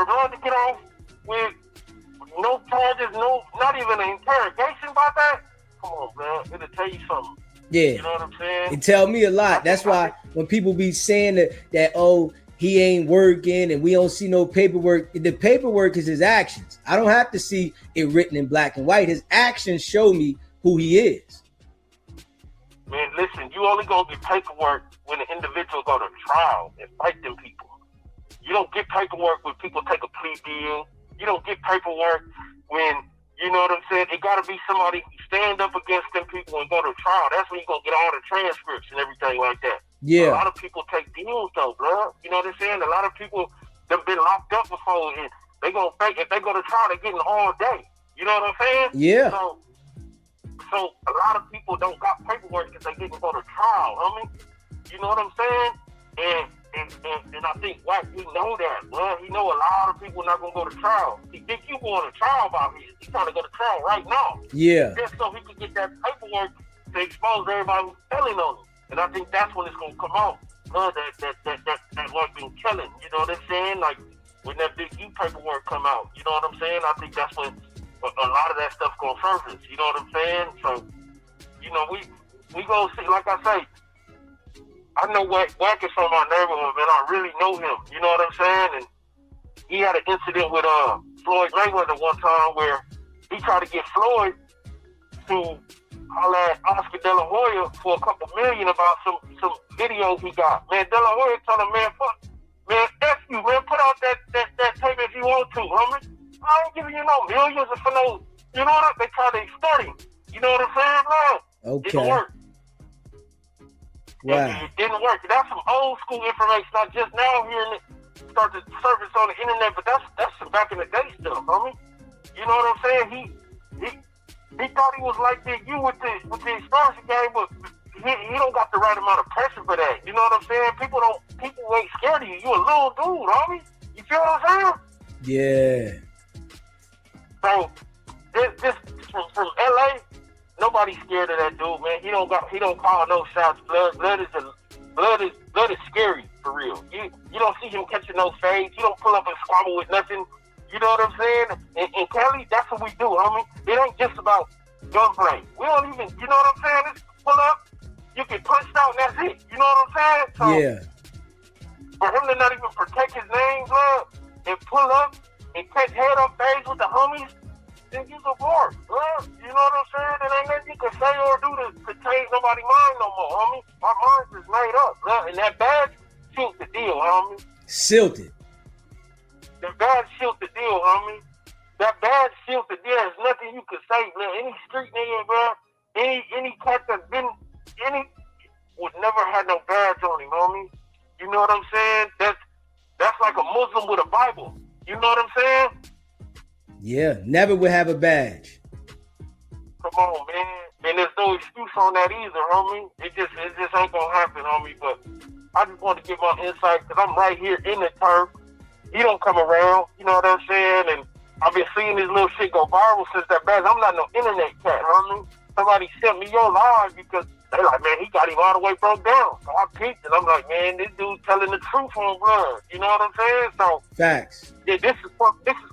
blood to get off with no charges, not even an interrogation about that, come on, man, it'll tell you something. Yeah. You know what I'm saying? It tell me a lot. That's why when people be saying that oh, he ain't working and we don't see no paperwork, the paperwork is his actions. I don't have to see it written in black and white. His actions show me who he is. Man, listen, you only gonna get paperwork when the individual go to trial and fight them people. You don't get paperwork when people take a plea deal. You don't get paperwork when, you know what I'm saying, it gotta be somebody who stand up against them people and go to trial. That's when you gonna get all the transcripts and everything like that. Yeah. A lot of people take deals though, bro. You know what I'm saying? A lot of people that been locked up before and they gonna fake, if they go to trial, they're getting all day. You know what I'm saying? Yeah. So a lot of people don't got paperwork because they didn't go to trial, homie. You know what I'm saying? And I think WACK, he know that, bro. He know a lot of people not gonna go to trial. He think you going to trial about me. He's trying to go to trial right now. Yeah. Just so he can get that paperwork to expose everybody who's telling on him. And I think that's when it's gonna come out. That work been killing. You know what I'm saying? Like when that Big U paperwork come out. You know what I'm saying? I think that's when a lot of that stuff gonna surface. You know what I'm saying? So, you know, we gonna see. Like I say, I know WACK is from my neighborhood, man. I really know him. You know what I'm saying? And he had an incident with Floyd Mayweather one time where he tried to get Floyd to holler at Oscar De La Hoya for a couple million about some videos he got. Man, De La Hoya told him, man, fuck, man, F you, man, put out that tape if you want to, homie. I ain't giving you no millions for no, you know what? They try to extort him. You know what I'm saying? No, Okay. it didn't work. Wow. It didn't work. That's some old school information. Not just now hearing it start to surface on the internet, but that's some back in the day stuff, homie. You know what I'm saying? He thought he was like you with the expansion game, but he don't got the right amount of pressure for that. You know what I'm saying? People ain't scared of you. You a little dude, homie. You feel what I'm saying? Yeah. So this from LA, nobody's scared of that dude, man. He don't call no shots. Blood is scary for real. You don't see him catching no fades. You don't pull up and squabble with nothing. You know what I'm saying? And Kelly, that's what we do, homie. It ain't just about gunplay. We don't even, you know what I'm saying? It's pull up, you get punched out, and that's it. You know what I'm saying? So, Yeah. for him to not even protect his name, blood, and pull up and catch head up phase with the homies, then he's a board, blood. You know what I'm saying? There ain't nothing you can say or do to change nobody's mind no more, homie. My mind is made up, blood. And that badge sealed the deal, homie. Sealed it. That badge sealed the deal, homie. That badge sealed the deal. There's nothing you can say, man. Any street nigga, bro, any cat that's been, would never had no badge on him, homie. You know what I'm saying? That's like a Muslim with a Bible. You know what I'm saying? Yeah, never would have a badge. Come on, man. And there's no excuse on that either, homie. It just ain't gonna happen, homie. But I just want to give my insight because I'm right here in the turf. He don't come around, you know what I'm saying? And I've been seeing this little shit go viral since that badge. I'm not no internet cat, homie. Somebody sent me your live because they like, man, he got him all the way broke down. So I peeked and I'm like, man, this dude's telling the truth on blood. You know what I'm saying? So Facts. yeah, this is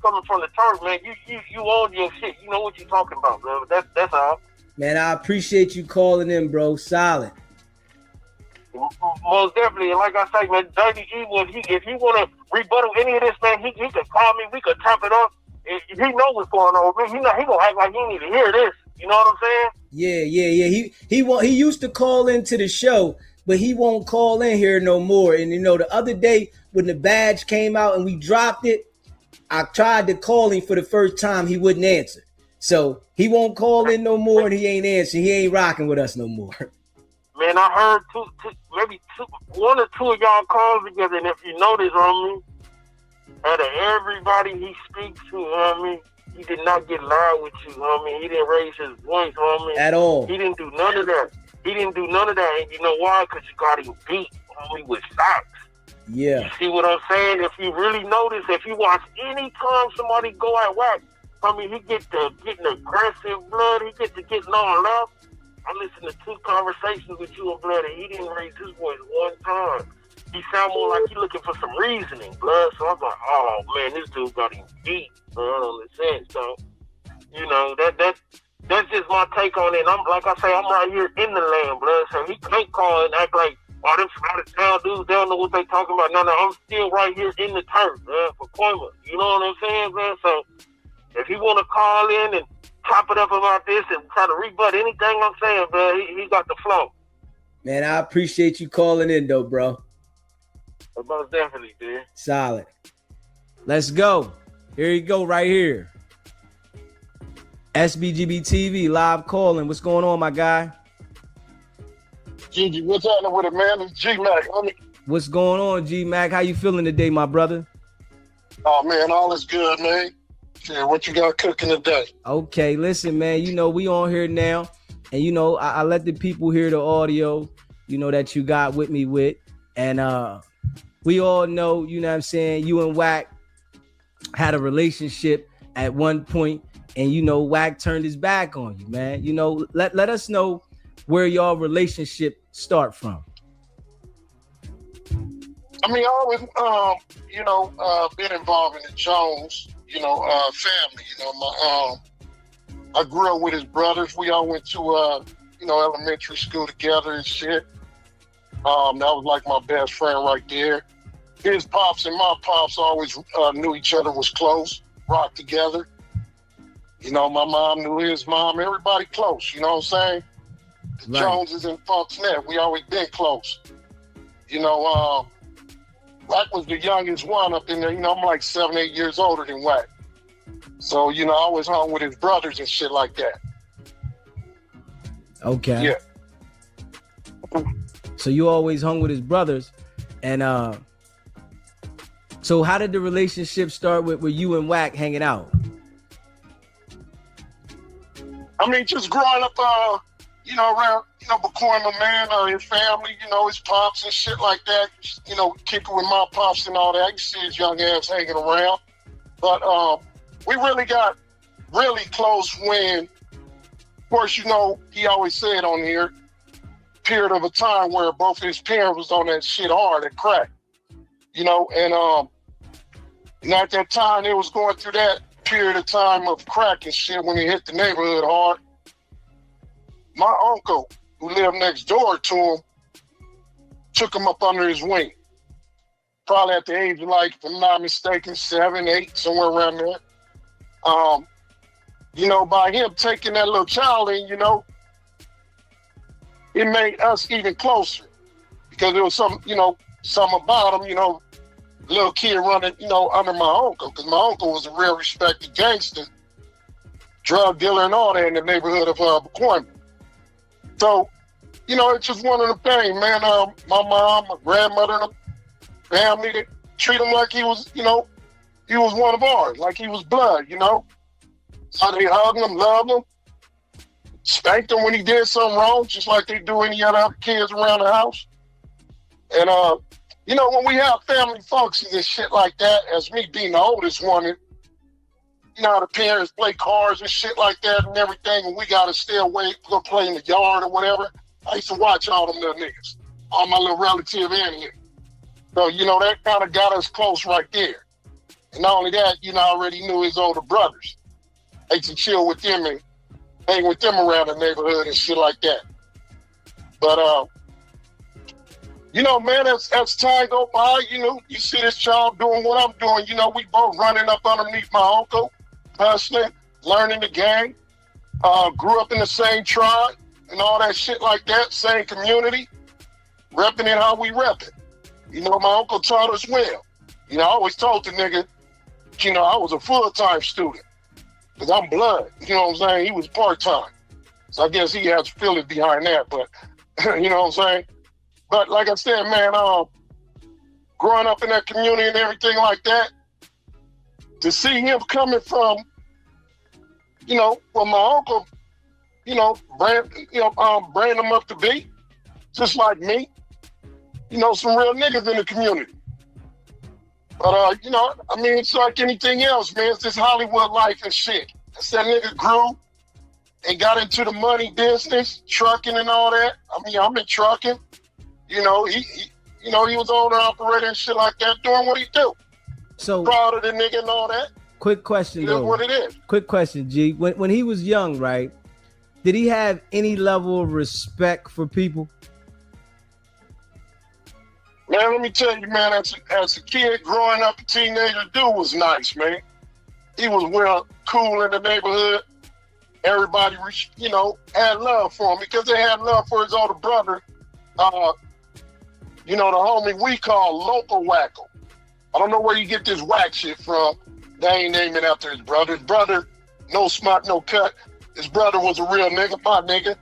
coming from the turf, man. You own your shit. You know what you're talking about, bro. That's all. Man, I appreciate you calling in, bro. Solid. Most definitely, and like I say, man, Dirty Evil, if he want to rebuttal any of this, man, he can call me. We can top it up. If he know what's going on, man, he gonna act like he need to hear this. You know what I'm saying? Yeah. He used to call into the show, but he won't call in here no more. And the other day when the badge came out and we dropped it, I tried to call him for the first time. He wouldn't answer. So he won't call in no more, and he ain't answering. He ain't rocking with us no more. Man, I heard one or two of y'all calls together, and if you notice, homie, out of everybody he speaks to, homie, he did not get loud with you, homie. He didn't raise his voice, homie. At all. He didn't do none of that. And you know why? Because you got him beat, homie, with facts. Yeah. You see what I'm saying? If you really notice, if you watch any time somebody go at WACK, homie, he get to getting aggressive, blood. He get to getting all up. I listened to 2 conversations with you and blood, and he didn't raise his voice one time. He sound more like he looking for some reasoning, blood. So I'm like, oh man, this dude got him beat, blood, on the sense. So, that's just my take on it. I'm like I say, I'm right here in the land, blood. So he can't call and act like, oh, them out of town dudes, they don't know what they talking about. No, I'm still right here in the turf, man, for Coima. You know what I'm saying, man? So if he want to call in and chop it up about this and try to rebut anything I'm saying, bro, he got the flow. Man, I appreciate you calling in, though, bro. Most definitely, dude. Solid. Let's go. Here you go, right here. SBGB TV live calling. What's going on, my guy? Gigi, what's happening with it, man? It's G-Mac. What's going on, G-Mac? How you feeling today, my brother? Oh, man, all is good, man. Yeah, what you got cooking today? Okay, listen, man, we on here now. And, I let the people hear the audio, that you got with me with. And we all know, what I'm saying, you and WACK had a relationship at one point. And, WACK turned his back on you, man. Let us know where y'all relationship start from. I mean, I always, been involved in the Jones, family. I grew up with his brothers. We all went to, elementary school together and shit. That was like my best friend right there. His pops and my pops always knew each other, was close, rocked together. My mom knew his mom, everybody close, you know what I'm saying? The Joneses and Funk's Net. We always been close. You know, Wack was the youngest one up in there. You know, I'm like 7, 8 years older than Wack. So, you know, I always hung with his brothers and shit like that. Okay. Yeah. So you always hung with his brothers. And so how did the relationship start with you and Wack hanging out? I mean, just growing up, you know, around, you know, Bacoima, man, his family, you know, his pops and shit like that, you know, kicking with my pops and all that. You see his young ass hanging around. But we really got really close when, of course, you know, he always said on here, period of a time where both his parents was on that shit hard at crack, you know, and at that time, they was going through that period of time of crack and shit when he hit the neighborhood hard. My uncle, who lived next door to him, took him up under his wing. Probably at the age of, like, if I'm not mistaken, 7, 8, somewhere around there. You know, by him taking that little child in, you know, it made us even closer because there was some about him, you know, little kid running, you know, under my uncle, because my uncle was a real respected gangster, drug dealer and all that in the neighborhood of Bacoima. So, you know, it's just one of the things, man. My mom, my grandmother, and the family, they treat him like he was, you know, he was one of ours, like he was blood, you know. So they hugged him, loved him, spanked him when he did something wrong, just like they do any other kids around the house. And, you know, when we have family functions and shit like that, as me being the oldest one, you know how the parents play cards and shit like that and everything, and we got to stay away, go play in the yard or whatever. I used to watch all them little niggas, all my little relatives in here. So, you know, that kind of got us close right there. And not only that, you know, I already knew his older brothers. I used to chill with them and hang with them around the neighborhood and shit like that. But, you know, man, as time go by, you know, you see this child doing what I'm doing. You know, we both running up underneath my uncle, hustling, learning the game, grew up in the same tribe and all that shit like that, same community, repping it how we rep it. You know, my uncle taught us well. You know, I always told the nigga, you know, I was a full-time student because I'm blood. You know what I'm saying? He was part-time. So I guess he has feelings behind that, but you know what I'm saying? But like I said, man, growing up in that community and everything like that, to see him coming from, you know, from my uncle, you know, brand him up to be, just like me, you know, some real niggas in the community. But, you know, I mean, it's like anything else, man. It's this Hollywood life and shit. As that nigga grew and got into the money business, trucking and all that. I mean, I'm in trucking. You know, he was owner operator and shit like that, doing what he do. So proud of the nigga and all that. Quick question, though. It is what it is. Quick question, G. When he was young, right? Did he have any level of respect for people? Man, let me tell you, man, as a kid growing up, a teenager, dude was nice, man. He was well cool in the neighborhood. Everybody, you know, had love for him because they had love for his older brother. You know, the homie we call Local Wacko. I don't know where you get this whack shit from. They ain't naming after his brother. His brother, no smart, no cut. His brother was a real nigga, my nigga.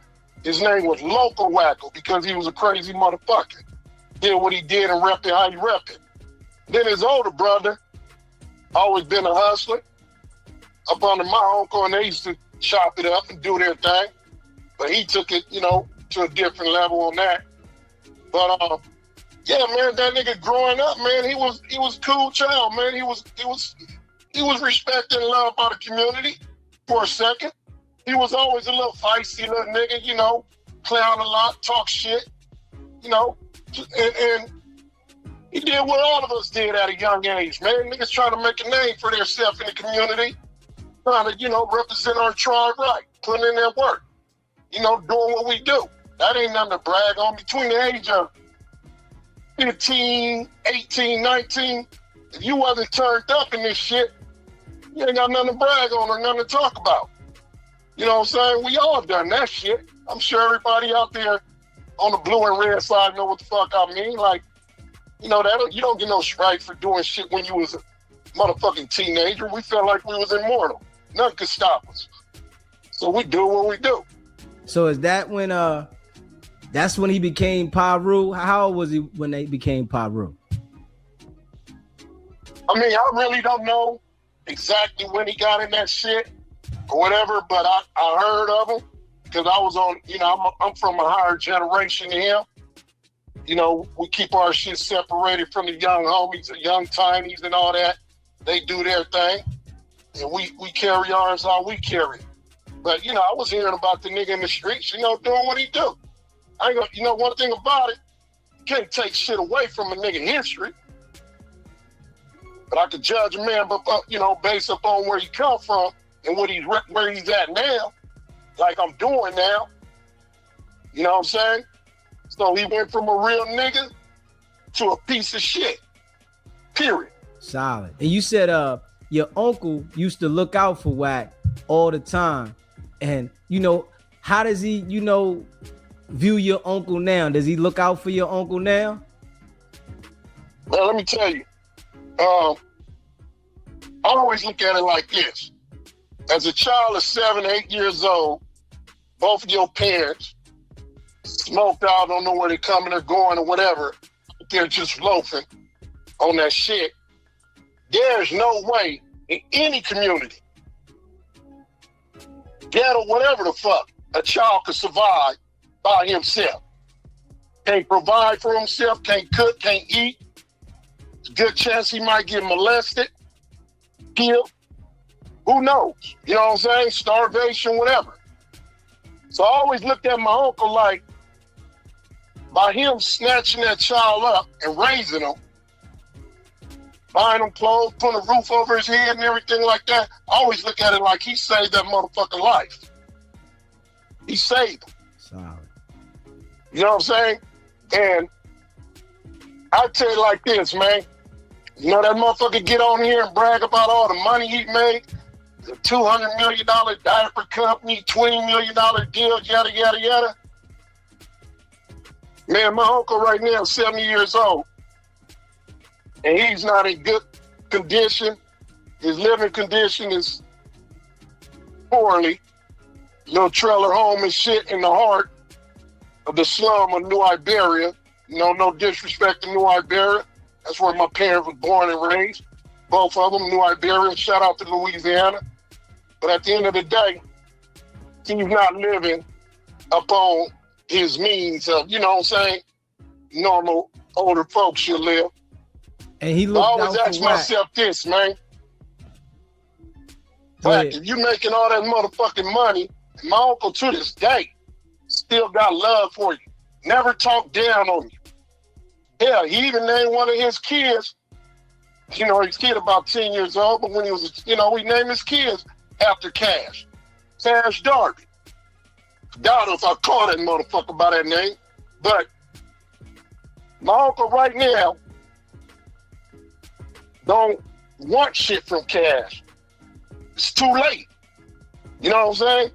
His name was Local Wacko because he was a crazy motherfucker. Did what he did and repped it how he repped it. Then his older brother, always been a hustler, up under my uncle, and they used to chop it up and do their thing. But he took it, you know, to a different level on that. But yeah, man, that nigga growing up, man, he was a cool child, man. He was respected and loved by the community for a second. He was always a little feisty little nigga, you know, clown a lot, talk shit, you know, and he did what all of us did at a young age, man. Niggas trying to make a name for themselves in the community, trying to, you know, represent our tribe right, putting in their work, you know, doing what we do. That ain't nothing to brag on. Between the age of 15, 18, 19, if you wasn't turned up in this shit, you ain't got nothing to brag on or nothing to talk about. You know what I'm saying? We all done that shit. I'm sure everybody out there on the blue and red side know what the fuck I mean. Like, you know, that you don't get no strike for doing shit when you was a motherfucking teenager. We felt like we was immortal. Nothing could stop us. So we do what we do. So is that when that's when he became Paru? How old was he when they became Paru? I mean, I really don't know exactly when he got in that shit or whatever, but I heard of him because I was on, you know, I'm from a higher generation than him. You know, we keep our shit separated from the young homies, the young tinies and all that. They do their thing, and we carry ours how we carry it. But, you know, I was hearing about the nigga in the streets, you know, doing what he do. I ain't gonna, you know, one thing about it, you can't take shit away from a nigga history. But I could judge a man, but you know, based upon where he come from and where he's at now, like I'm doing now. You know what I'm saying? So he went from a real nigga to a piece of shit. Period. Solid. And you said your uncle used to look out for WACK all the time. And you know, how does he, you know, view your uncle now? Does he look out for your uncle now? Well, let me tell you. I always look at it like this. As a child of 7, 8 years old, both of your parents smoked out, don't know where they're coming or going or whatever. They're just loafing on that shit. There's no way in any community, ghetto, whatever the fuck, a child could survive by himself. Can't provide for himself, can't cook, can't eat. It's a good chance he might get molested, killed. Who knows? You know what I'm saying? Starvation, whatever. So I always looked at my uncle like, by him snatching that child up and raising him, buying him clothes, putting a roof over his head and everything like that, I always look at it like he saved that motherfucking life. He saved him. Solid. You know what I'm saying? And I tell you like this, man. You know that motherfucker get on here and brag about all the money he made? The $200 million diaper company, $20 million deal, yada, yada, yada. Man, my uncle right now is 70 years old. And he's not in good condition. His living condition is poorly. Little trailer home and shit in the heart of the slum of New Iberia. You know, no disrespect to New Iberia. That's where my parents were born and raised. Both of them, New Iberia. Shout out to Louisiana. But at the end of the day, he's not living upon his means of, you know what I'm saying, normal older folks should live. And he I looked always out ask for WACK. myself this, man. WACK, if you making all that motherfucking money, my uncle to this day still got love for you. Never talk down on you. Hell, he even named one of his kids, you know, his kid about 10 years old, but when he was, you know, we named his kids after Cash. Cash Darby. Doubt if I call that motherfucker by that name, but my uncle right now don't want shit from Cash. It's too late. You know what I'm saying?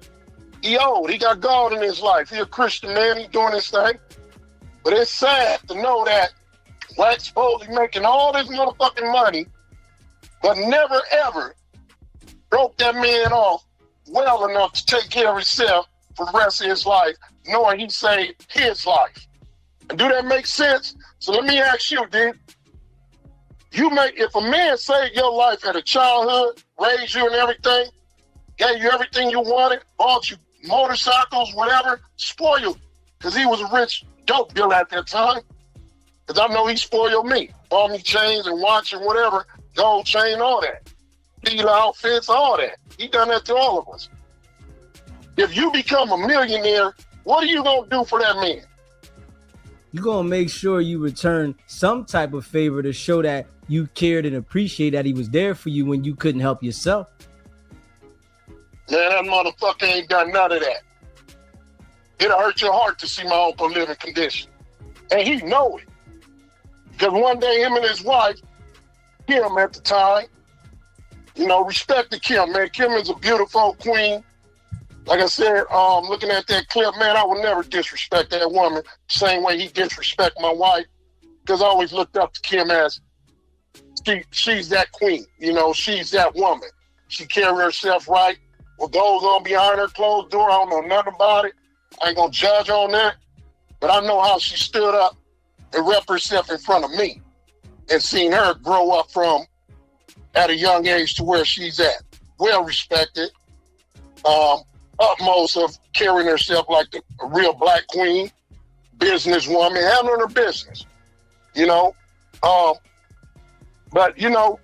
He old. He got God in his life. He a Christian man. He doing his thing. But it's sad to know that WACK's supposedly making all this motherfucking money, but never ever broke that man off well enough to take care of himself for the rest of his life, knowing he saved his life. And do that make sense? So let me ask you, dude. If a man saved your life at a childhood, raised you and everything, gave you everything you wanted, bought you motorcycles, whatever, spoiled, because he was a rich dope dealer at that time. Because I know he spoiled me. Bought me chains and watch and whatever, gold chain, all that. Dealer outfits, all that. He done that to all of us. If you become a millionaire, what are you going to do for that man? You're going to make sure you return some type of favor to show that you cared and appreciate that he was there for you when you couldn't help yourself. Man, that motherfucker ain't done none of that. It'll hurt your heart to see my uncle live in condition. And he know it. Because one day him and his wife, Kim at the time, you know, respect to Kim, man. Kim is a beautiful queen. Like I said, looking at that clip, man, I would never disrespect that woman same way he disrespect my wife, because I always looked up to Kim as she's that queen, you know, she's that woman. She carry herself right. What goes on behind her closed door, I don't know nothing about it. I ain't gonna judge on that, but I know how she stood up and rep herself in front of me and seen her grow up from at a young age to where she's at. Well respected, utmost of carrying herself like a real black queen, businesswoman, handling her business, you know. But, you know,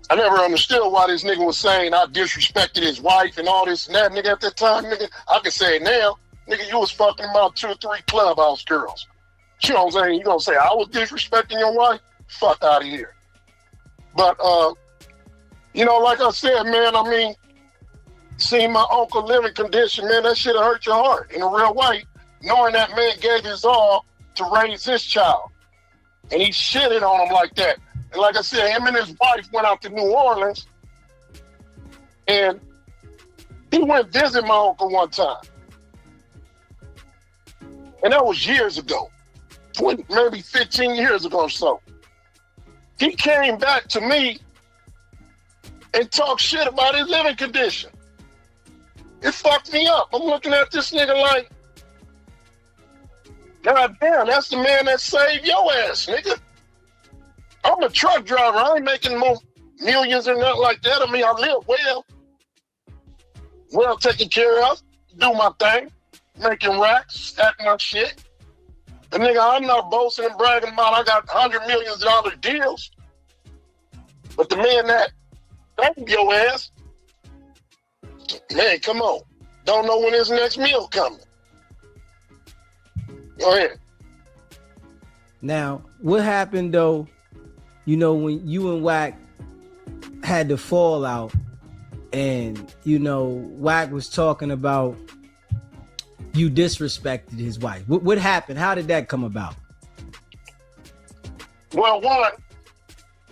I never understood why this nigga was saying I disrespected his wife and all this and that. Nigga, at that time, nigga, I can say it now. Nigga, you was fucking about 2 or 3 clubhouse girls. You know what I'm saying? You gonna say I was disrespecting your wife? Fuck out of here. But, you know, like I said, man, I mean, seeing my uncle living condition, man, that shit hurt your heart in a real way, knowing that man gave his all to raise his child. And he shitted on him like that. And like I said, him and his wife went out to New Orleans, and he went visit my uncle one time. And that was years ago, 20, maybe 15 years ago or so. He came back to me and talked shit about his living condition. It fucked me up. I'm looking at this nigga like, God damn, that's the man that saved your ass, nigga. I'm a truck driver. I ain't making more millions or nothing like that. I mean, I live well taken care of, do my thing, making racks, stacking my shit. And nigga, I'm not boasting and bragging about I got $100 million deals. But the man that saved your ass, man, come on. Don't know when his next meal coming. Go ahead. Now, what happened though, you know, when you and WACK had the fallout and, you know, WACK was talking about you disrespected his wife. What happened? How did that come about? Well, one,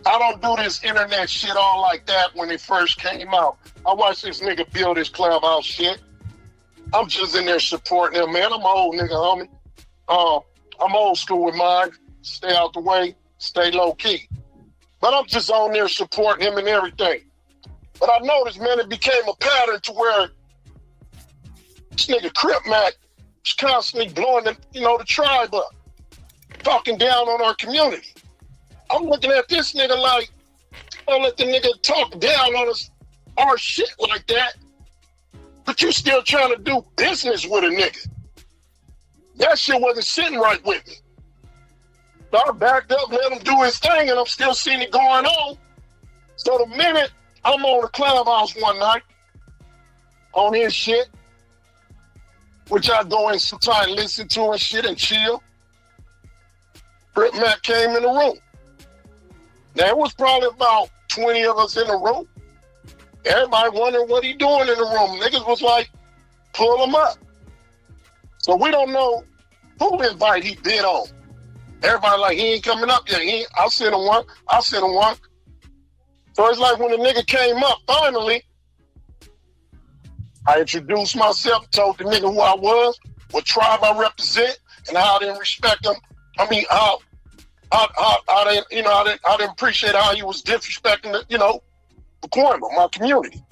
I don't do this internet shit all like that when it first came out. I watched this nigga build his clubhouse shit. I'm just in there supporting him, man. I'm an old nigga, homie. I'm old school with mine. Stay out the way, stay low key. But I'm just on there supporting him and everything. But I noticed, man, it became a pattern to where this nigga Crip Mac was constantly blowing the, you know, the tribe up, talking down on our community. I'm looking at this nigga like, don't let the nigga talk down on us, our shit like that. But you still trying to do business with a nigga. That shit wasn't sitting right with me. So I backed up, let him do his thing, and I'm still seeing it going on. So the minute I'm on the clubhouse one night, on his shit, which I go in sometimes listen to and shit and chill, Crip Mac came in the room. Now, it was probably about 20 of us in the room. Everybody wondering what he doing in the room. Niggas was like, pull him up. So we don't know who invite he bid on. Everybody like, he ain't coming up yet. I'll send him one. So it's like when the nigga came up, finally, I introduced myself, told the nigga who I was, what tribe I represent, and how I didn't respect him. I mean, I didn't appreciate how he was disrespecting the, you know, the Pacoima, my community,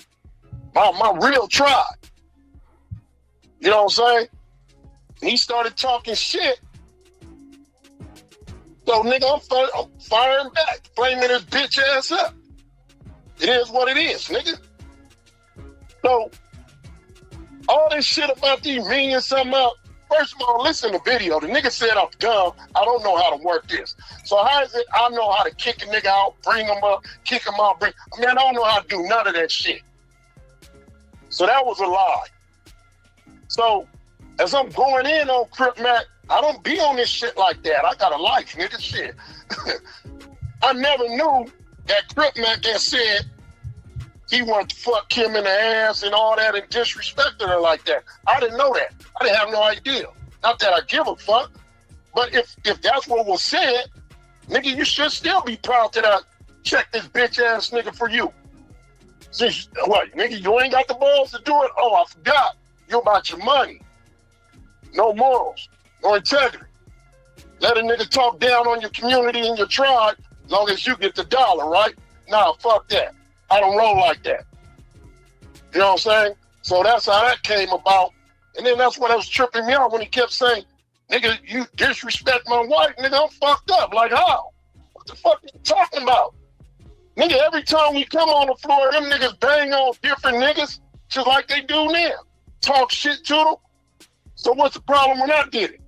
my real tribe. You know what I'm saying? And he started talking shit. So nigga, I'm firing back, flaming his bitch ass up. It is what it is, nigga. So all this shit about these millions something out. First of all, listen to the video. The nigga said I'm dumb. I don't know how to work this. So how is it I know how to kick a nigga out, bring him up, kick him out, I don't know how to do none of that shit. So that was a lie. So as I'm going in on Crip Mac, I don't be on this shit like that. I got a life, nigga, shit. I never knew that Crip Mac had said he wanted to fuck Kim in the ass and all that and disrespected her like that. I didn't know that. I didn't have no idea. Not that I give a fuck, but if that's what was said, nigga, you should still be proud that I checked this bitch ass nigga for you. Since, what, nigga, you ain't got the balls to do it? Oh, I forgot. You about your money. No morals, no integrity. Let a nigga talk down on your community and your tribe as long as you get the dollar, right? Nah, fuck that. I don't roll like that. You know what I'm saying? So that's how that came about. And then that's what was tripping me out when he kept saying, nigga, you disrespect my wife, nigga, I'm fucked up. Like, how? What the fuck are you talking about? Nigga, every time we come on the floor, them niggas bang on different niggas, just like they do now. Talk shit to them. So what's the problem when I did it?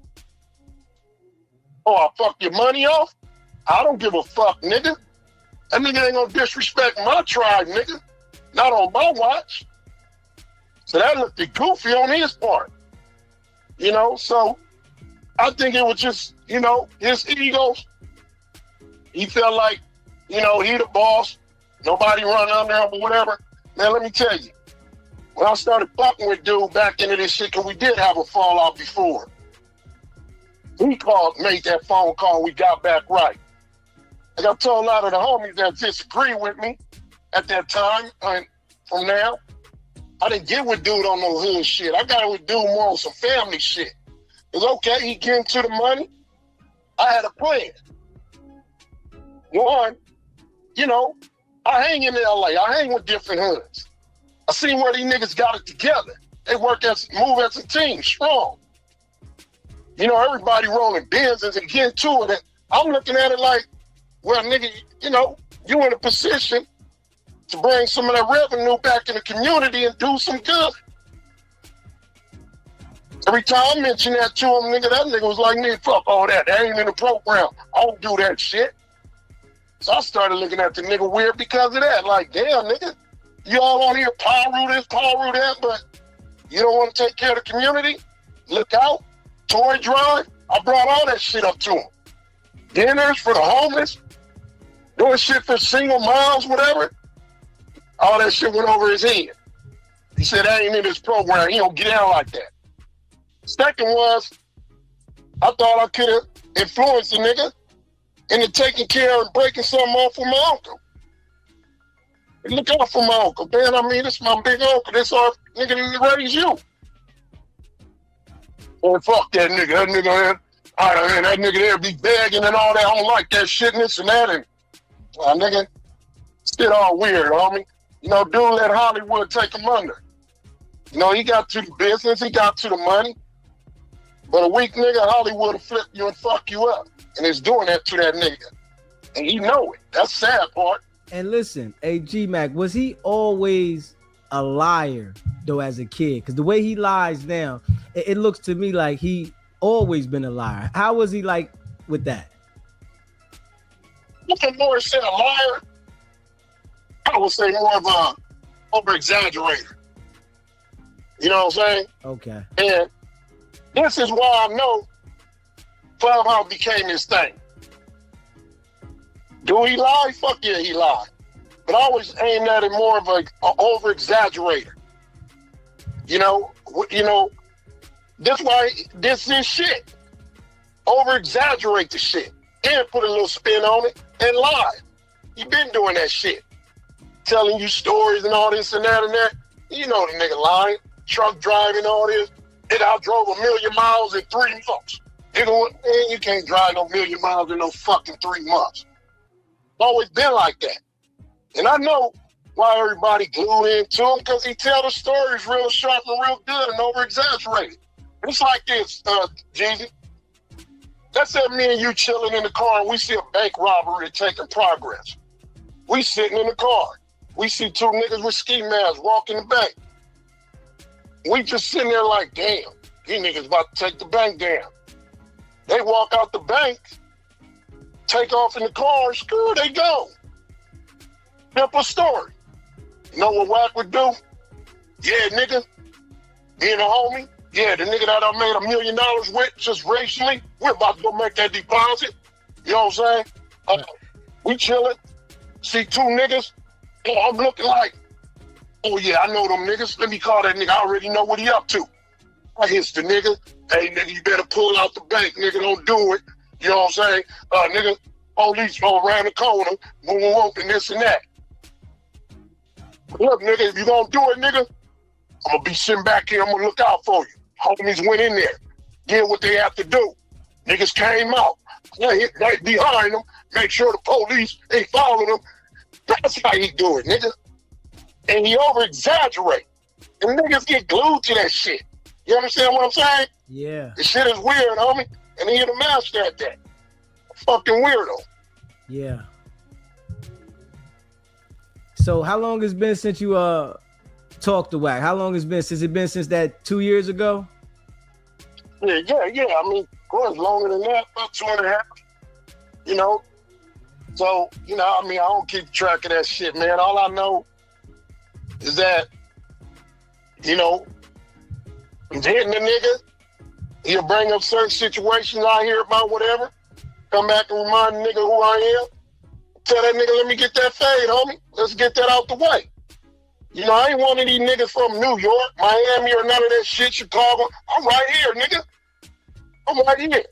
Oh, I fuck your money off? I don't give a fuck, nigga. That nigga ain't gonna disrespect my tribe, nigga. Not on my watch. So that looked goofy on his part. You know, so I think it was just, you know, his egos. He felt like, you know, he the boss. Nobody run under him or whatever. Man, let me tell you. When I started fucking with dude back into this shit, because we did have a fallout before. He made that phone call, we got back right. Like I told a lot of the homies that disagree with me at that time, and from now, I didn't get with dude on no hood shit. I got with dude more on some family shit. It's okay, he getting to the money. I had a plan. One, you know, I hang in LA, I hang with different hoods. I seen where these niggas got it together. They move as a team, strong. You know, everybody rolling Benzes and getting to it. And I'm looking at it like, well, nigga, you know, you in a position to bring some of that revenue back in the community and do some good. Every time I mention that to him, nigga, that nigga was like, nigga, fuck all that. That ain't in the program. I don't do that shit. So I started looking at the nigga weird because of that. Like, damn, nigga, you all on here power this, power that, but you don't want to take care of the community? Look out. Toy drive, I brought all that shit up to him. Dinners for the homeless, doing shit for single moms, whatever. All that shit went over his head. He said, that ain't in his program. He don't get down like that. Second was, I thought I could have influenced the nigga into taking care and breaking something off for my uncle. Look out for my uncle, man. I mean, this is my big uncle. This our nigga that raised you. Oh, fuck that nigga. That nigga, that nigga there be begging and all that. I don't like that shit and this and that. And, nigga, shit all weird, homie. You know, dude let Hollywood take him under. You know, he got to the business. He got to the money. But a weak nigga, Hollywood will flip you and fuck you up. And it's doing that to that nigga. And he know it. That's the sad part. And listen, G-Mac, was he always a liar, though, as a kid? Because the way he lies now, it looks to me like he always been a liar. How was he like with that? Looking more say a liar, I would say more of a over-exaggerator. You know what I'm saying? Okay. And this is why I know Clubhouse became his thing. Do he lie? Fuck yeah, he lied. But I always aimed at it more of an over-exaggerator. You know, that's why this is shit. Over-exaggerate the shit and put a little spin on it and lie. He been doing that shit. Telling you stories and all this and that and that. You know the nigga lying, truck driving, all this. Nigga, I drove 1,000,000 miles in 3 months. Nigga, man, you can't drive no 1,000,000 miles in no fucking 3 months. Always been like that. And I know why everybody glued into him, because he tell the stories real sharp and real good and over-exaggerated. It's like this, Jeezy. Let's say me and you chilling in the car and we see a bank robbery taking progress. We sitting in the car. We see 2 niggas with ski masks walking the bank. We just sitting there like, damn, these niggas about to take the bank down. They walk out the bank, take off in the car, screw, they go. Simple story. You know what WACK would do? Yeah, nigga, me and a homie, yeah, the nigga that I made $1 million with just recently, we're about to go make that deposit. You know what I'm saying? We chilling, see 2 niggas, I'm looking like, oh yeah, I know them niggas. Let me call that nigga. I already know what he up to. I hits the nigga. Hey, nigga, you better pull out the bank. Nigga, don't do it. You know what I'm saying? Nigga, police go around the corner, boom, and this and that. Look, nigga, if you gonna do it, nigga, I'm gonna be sitting back here. I'm gonna look out for you. Homies went in there, did what they have to do. Niggas came out. They behind them, make sure the police ain't following them. That's how he do it, nigga. And he over-exaggerate. And niggas get glued to that shit. You understand what I'm saying? Yeah. The shit is weird, homie. And he the master at that. Fucking weirdo. Yeah. So how long has been since you talked to WACK? How long has been since that 2 years ago? Yeah. I mean, going longer than that, about 2.5. You know? So, you know, I mean, I don't keep track of that shit, man. All I know is that, you know, he's hitting the nigga. He'll bring up certain situations I hear about, whatever. Come back and remind the nigga who I am. Tell that nigga, let me get that fade, homie. Let's get that out the way. You know, I ain't one of these niggas from New York, Miami, or none of that shit, Chicago. I'm right here, nigga. I'm right here.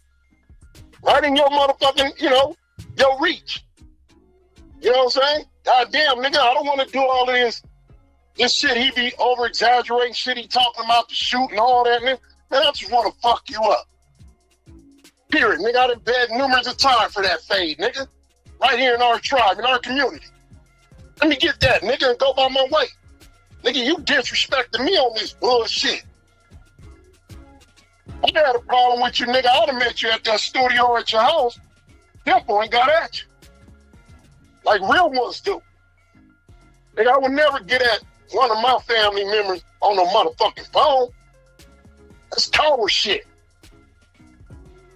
Right in your motherfucking, you know, your reach. You know what I'm saying? God damn, nigga, I don't want to do all of this shit he be over-exaggerating, shit he talking about the shoot and all that, nigga. Man, I just want to fuck you up. Period, nigga. I done begged numerous of times for that fade, nigga. Right here in our tribe, in our community. Let me get that, nigga, and go by my way. Nigga, you disrespecting me on this bullshit. I had a problem with you, nigga. I would have met you at that studio at your house. Them boy ain't got at you. Like real ones do. Nigga, I would never get at one of my family members on no motherfucking phone. That's coward shit.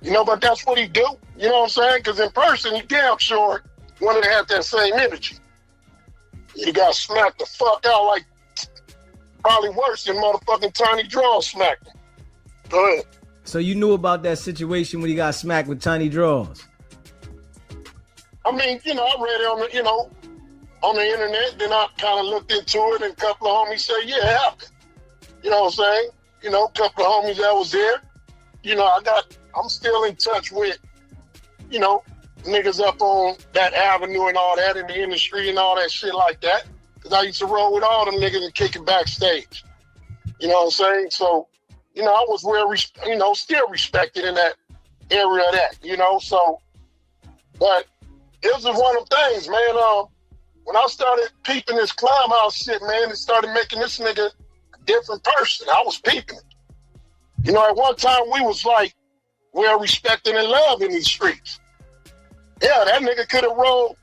You know, but that's what he do. You know what I'm saying? Because in person, he damn sure wanted to have that same energy. He got smacked the fuck out like probably worse than motherfucking Tiny Draw smacked him. Go ahead. So you knew about that situation when he got smacked with Tiny Draws? I mean, you know, I read it on the, you know, on the internet. Then I kind of looked into it, and a couple of homies said, yeah, it happened. You know what I'm saying? You know, a couple of homies that was there. You know, I'm still in touch with, you know, niggas up on that avenue and all that in the industry and all that shit like that. Because I used to roll with all them niggas and kick it backstage. You know what I'm saying? So, you know, I was still respected in that area of that, you know? So, but it was just one of them things, man. When I started peeping this Clubhouse shit, man, it started making this nigga a different person. I was peeping it. You know, at one time we was like, well respected and loved in these streets. Yeah, that nigga could have rolled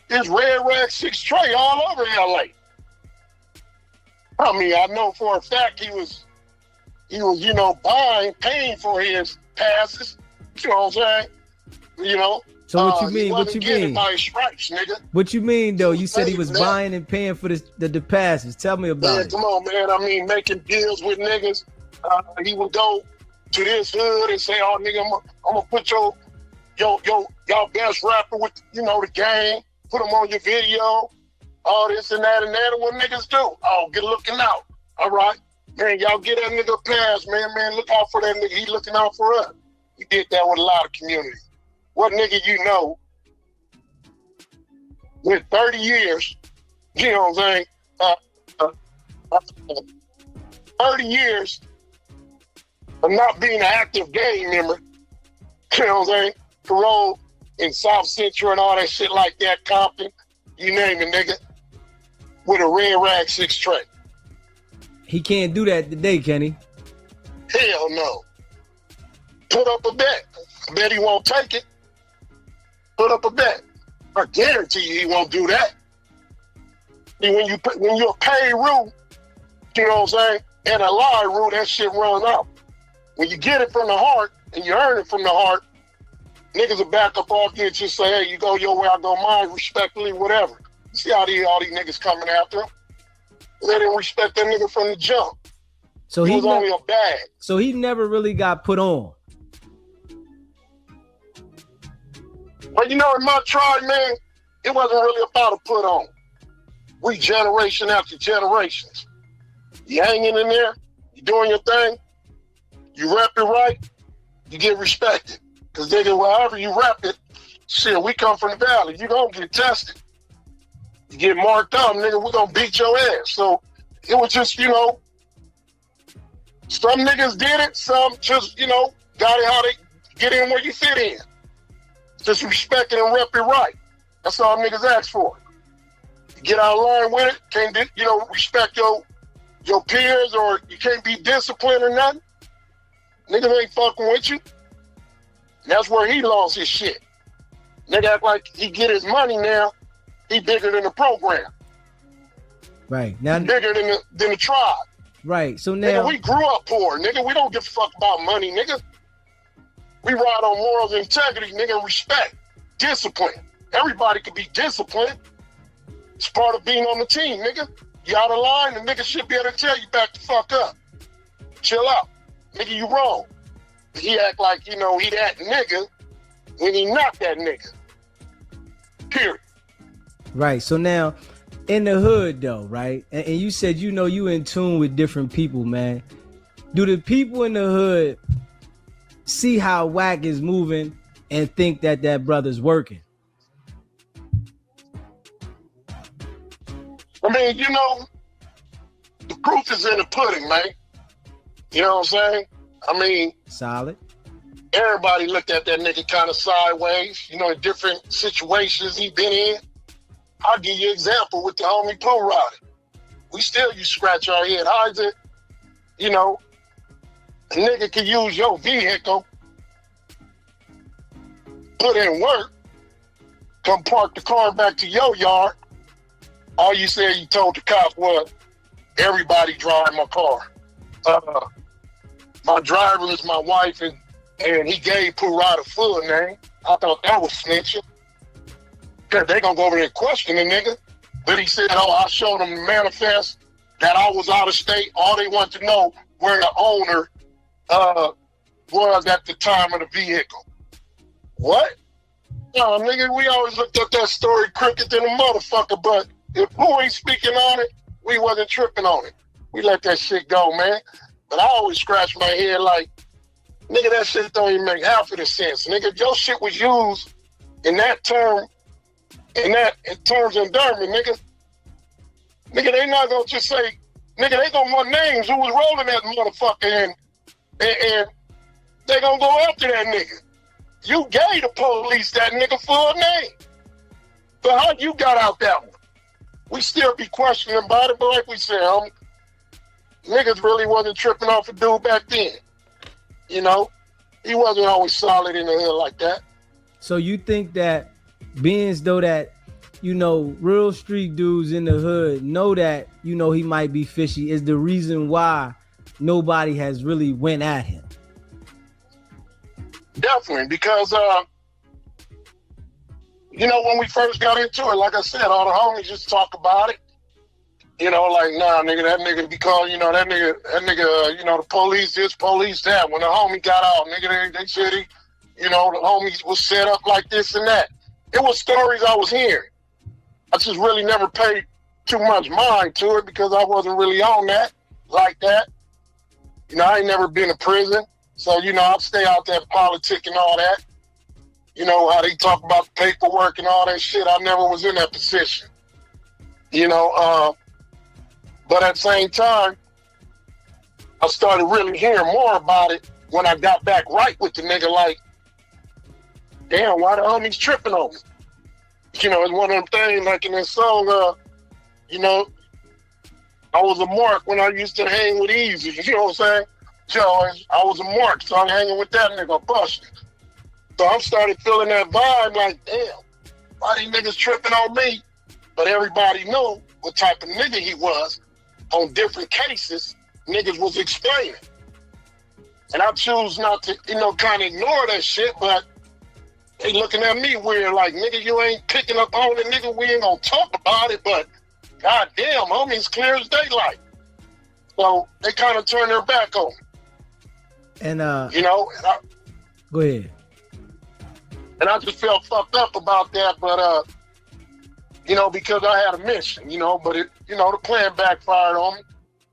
his red rag 6 tray all over LA. I mean, I know for a fact he was, you know, paying for his passes. You know what I'm saying? You know. So what you mean? What you mean? By his stripes, nigga. What you mean though? You said he was buying and paying for the passes. Tell me about it. Come on, man. I mean, making deals with niggas. He would go to this hood and say, "Oh, nigga, I'm gonna put y'all best rapper with, you know, the gang. Put them on your video. All this and that and that." And what niggas do? Oh, get looking out. All right, man. Y'all get that nigga a pass, man. Man, look out for that nigga. He looking out for us. He did that with a lot of communities. What nigga you know with 30 years? You know what I'm saying? 30 years of not being an active gang member, you know what I'm saying? Parole in South Central and all that shit like that, Compton, you name it, nigga, with a red rag 6 tray. He can't do that today, can he? Hell no. Put up a bet. I bet he won't take it. Put up a bet. I guarantee you he won't do that. And when you're a paid rule, you know what I'm saying, and a lie rule, that shit runs out. When you get it from the heart and you earn it from the heart, niggas will back up off you and just say, hey, you go your way, I go mine, respectfully, whatever. You see how all these niggas coming after him? They didn't respect that nigga from the jump. So he was only a bag. So he never really got put on. But you know, in my tribe, man, it wasn't really about a put on. We generation after generations. You hanging in there, you doing your thing, you rep it right, you get respected. Because nigga, wherever you rep it, shit, we come from the valley, you gonna get tested. You get marked up, nigga, we're gonna beat your ass. So it was just, you know, some niggas did it, some just, you know, got it how they get in where you fit in. Just respect it and rep it right. That's all niggas ask for. You get out of line with it, can't, you know, respect your peers, or you can't be disciplined or nothing. Niggas ain't fucking with you. And that's where he lost his shit. Nigga act like he get his money now, he bigger than the program. Right. Now, bigger than the tribe. Right. So now, nigga, we grew up poor. Nigga, we don't give a fuck about money, nigga. We ride on morals and integrity, nigga, respect, discipline. Everybody can be disciplined. It's part of being on the team, nigga. You out of line, the nigga should be able to tell you back the fuck up. Chill out. Nigga, you wrong. He act like, you know, he that nigga when he not that nigga. Period. Right. So now, in the hood though, right? And you said, you know, you in tune with different people, man. Do the people in the hood see how WACK is moving and think that that brother's working? I mean, you know, the proof is in the pudding, man. You know what I'm saying? I mean, solid. Everybody looked at that nigga kind of sideways, you know, in different situations he been in. I'll give you an example with the homie Pooh Roddy. We still, you scratch our head. How is it, you know, a nigga can use your vehicle, put in work, come park the car back to your yard. All you said you told the cop was, everybody drive my car. My driver is my wife, and he gave Pooh Roddy a full name. I thought that was snitching. Cause they gonna go over there and question the nigga. But he said, oh, I showed them the manifest that I was out of state. All they want to know where the owner was at the time of the vehicle. What? No, nigga, we always looked at that story crooked than a motherfucker, but if Pooh ain't speaking on it, we wasn't tripping on it. We let that shit go, man. But I always scratch my head like, nigga, that shit don't even make half of the sense. Nigga, your shit was used in that term, in terms of endearment, nigga. Nigga, they not gonna just say, nigga, they gonna want names who was rolling that motherfucker and they gonna go after that nigga. You gave the police that nigga full name. So how you got out that one? We still be questioning about it, but like we said, niggas really wasn't tripping off a dude back then. You know, he wasn't always solid in the hood like that. So you think that being as though that, you know, real street dudes in the hood know that, you know, he might be fishy is the reason why nobody has really went at him? Definitely, because, you know, when we first got into it, like I said, all the homies just talk about it. You know, like, nah, nigga, that nigga be called, you know, that nigga, you know, the police this, police that. When the homie got out, nigga, they said he, you know, the homies was set up like this and that. It was stories I was hearing. I just really never paid too much mind to it because I wasn't really on that, like that. You know, I ain't never been to prison. So, you know, I'd stay out there politic and all that. You know, how they talk about the paperwork and all that shit. I never was in that position. You know, but at the same time, I started really hearing more about it when I got back right with the nigga, like, damn, why the homies tripping on me? You know, it's one of them things, like in that song, you know, I was a mark when I used to hang with Deezy, you know what I'm saying? So I was a mark, so I'm hanging with that nigga, busting. So I started feeling that vibe, like, damn, why these niggas tripping on me? But everybody knew what type of nigga he was. On different cases, niggas was explaining. And I choose not to, you know, kind of ignore that shit, but they looking at me weird, like, nigga, you ain't picking up on it, nigga, we ain't gonna talk about it, but goddamn, homie, it's clear as daylight. So they kind of turn their back on me. And, you know, go ahead. And I just felt fucked up about that, but, you know, because I had a mission, you know, but it, you know, the plan backfired on me.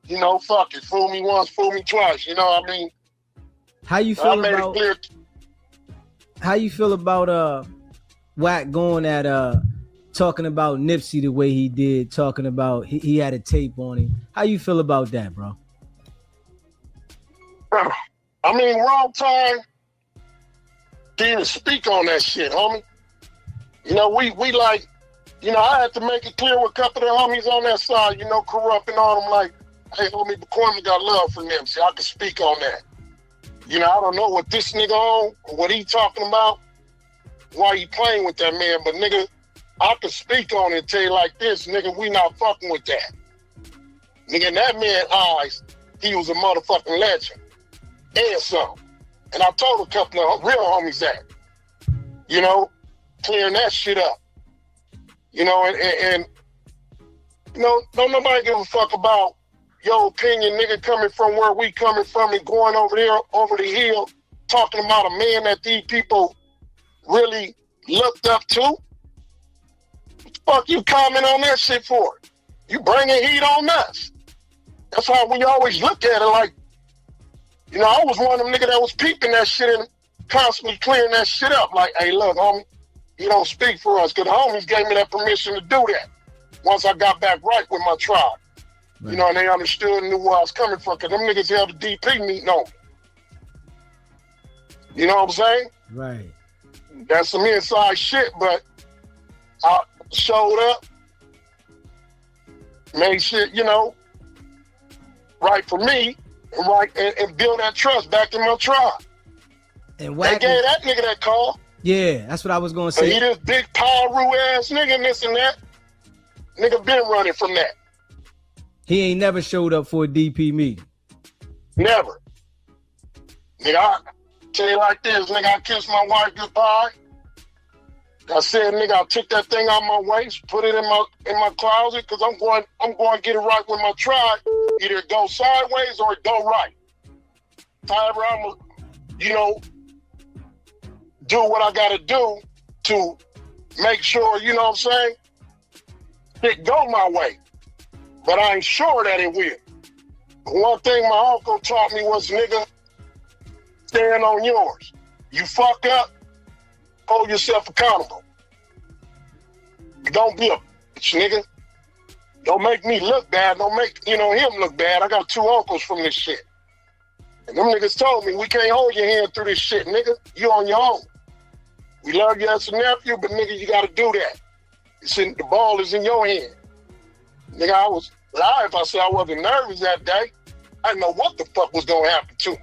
You know, fuck it. Fool me once, fool me twice. You know what I mean? How you feel WACK going at talking about Nipsey the way he did, talking about he had a tape on him. How you feel about that, bro? I mean, wrong time. Didn't speak on that shit, homie. You know, we like, you know, I had to make it clear with a couple of the homies on that side, you know, corrupting on them like, hey, homie, McCormick got love for them. See, I can speak on that. You know, I don't know what this nigga on, or what he talking about, why he playing with that man, but nigga, I can speak on it and tell you like this, nigga, we not fucking with that. Nigga, in that man's eyes, he was a motherfucking legend. And some. And I told a couple of real homies that. You know, clearing that shit up. You know, and you know, don't nobody give a fuck about your opinion, nigga, coming from where we coming from and going over there, over the hill, talking about a man that these people really looked up to. What the fuck you comment on that shit for? You bringing heat on us. That's how we always look at it like, you know, I was one of them niggas that was peeping that shit and constantly clearing that shit up. Like, hey, look, homie, you don't speak for us. Because the homies gave me that permission to do that once I got back right with my tribe. Right. You know, and they understood and knew where I was coming from. Because them niggas held the DP meeting on me. You know what I'm saying? Right. That's some inside shit, but I showed up, made shit, you know, right for me. Right, and build that trust back in my tribe. And they gave that nigga that call. Yeah, that's what I was gonna say. But he this big power ass nigga and this and that. Nigga been running from that. He ain't never showed up for a DP meeting. Never. Nigga, I tell you like this, nigga, I kissed my wife goodbye. I said, nigga, I took that thing out my waist, put it in my closet, because I'm going to get it right with my tribe. Either go sideways or go right. However, I'm going to, you know, do what I got to do to make sure, you know what I'm saying, it go my way. But I ain't sure that it will. But one thing my uncle taught me was, nigga, stand on yours. You fuck up, hold yourself accountable. Don't be a bitch, nigga. Don't make me look bad. Don't make, you know, him look bad. I got two uncles from this shit. And them niggas told me, we can't hold your hand through this shit, nigga. You on your own. We love you as a nephew, but nigga, you gotta do that. The ball is in your hand. Nigga, I was lying if I said I wasn't nervous that day. I didn't know what the fuck was gonna happen to me.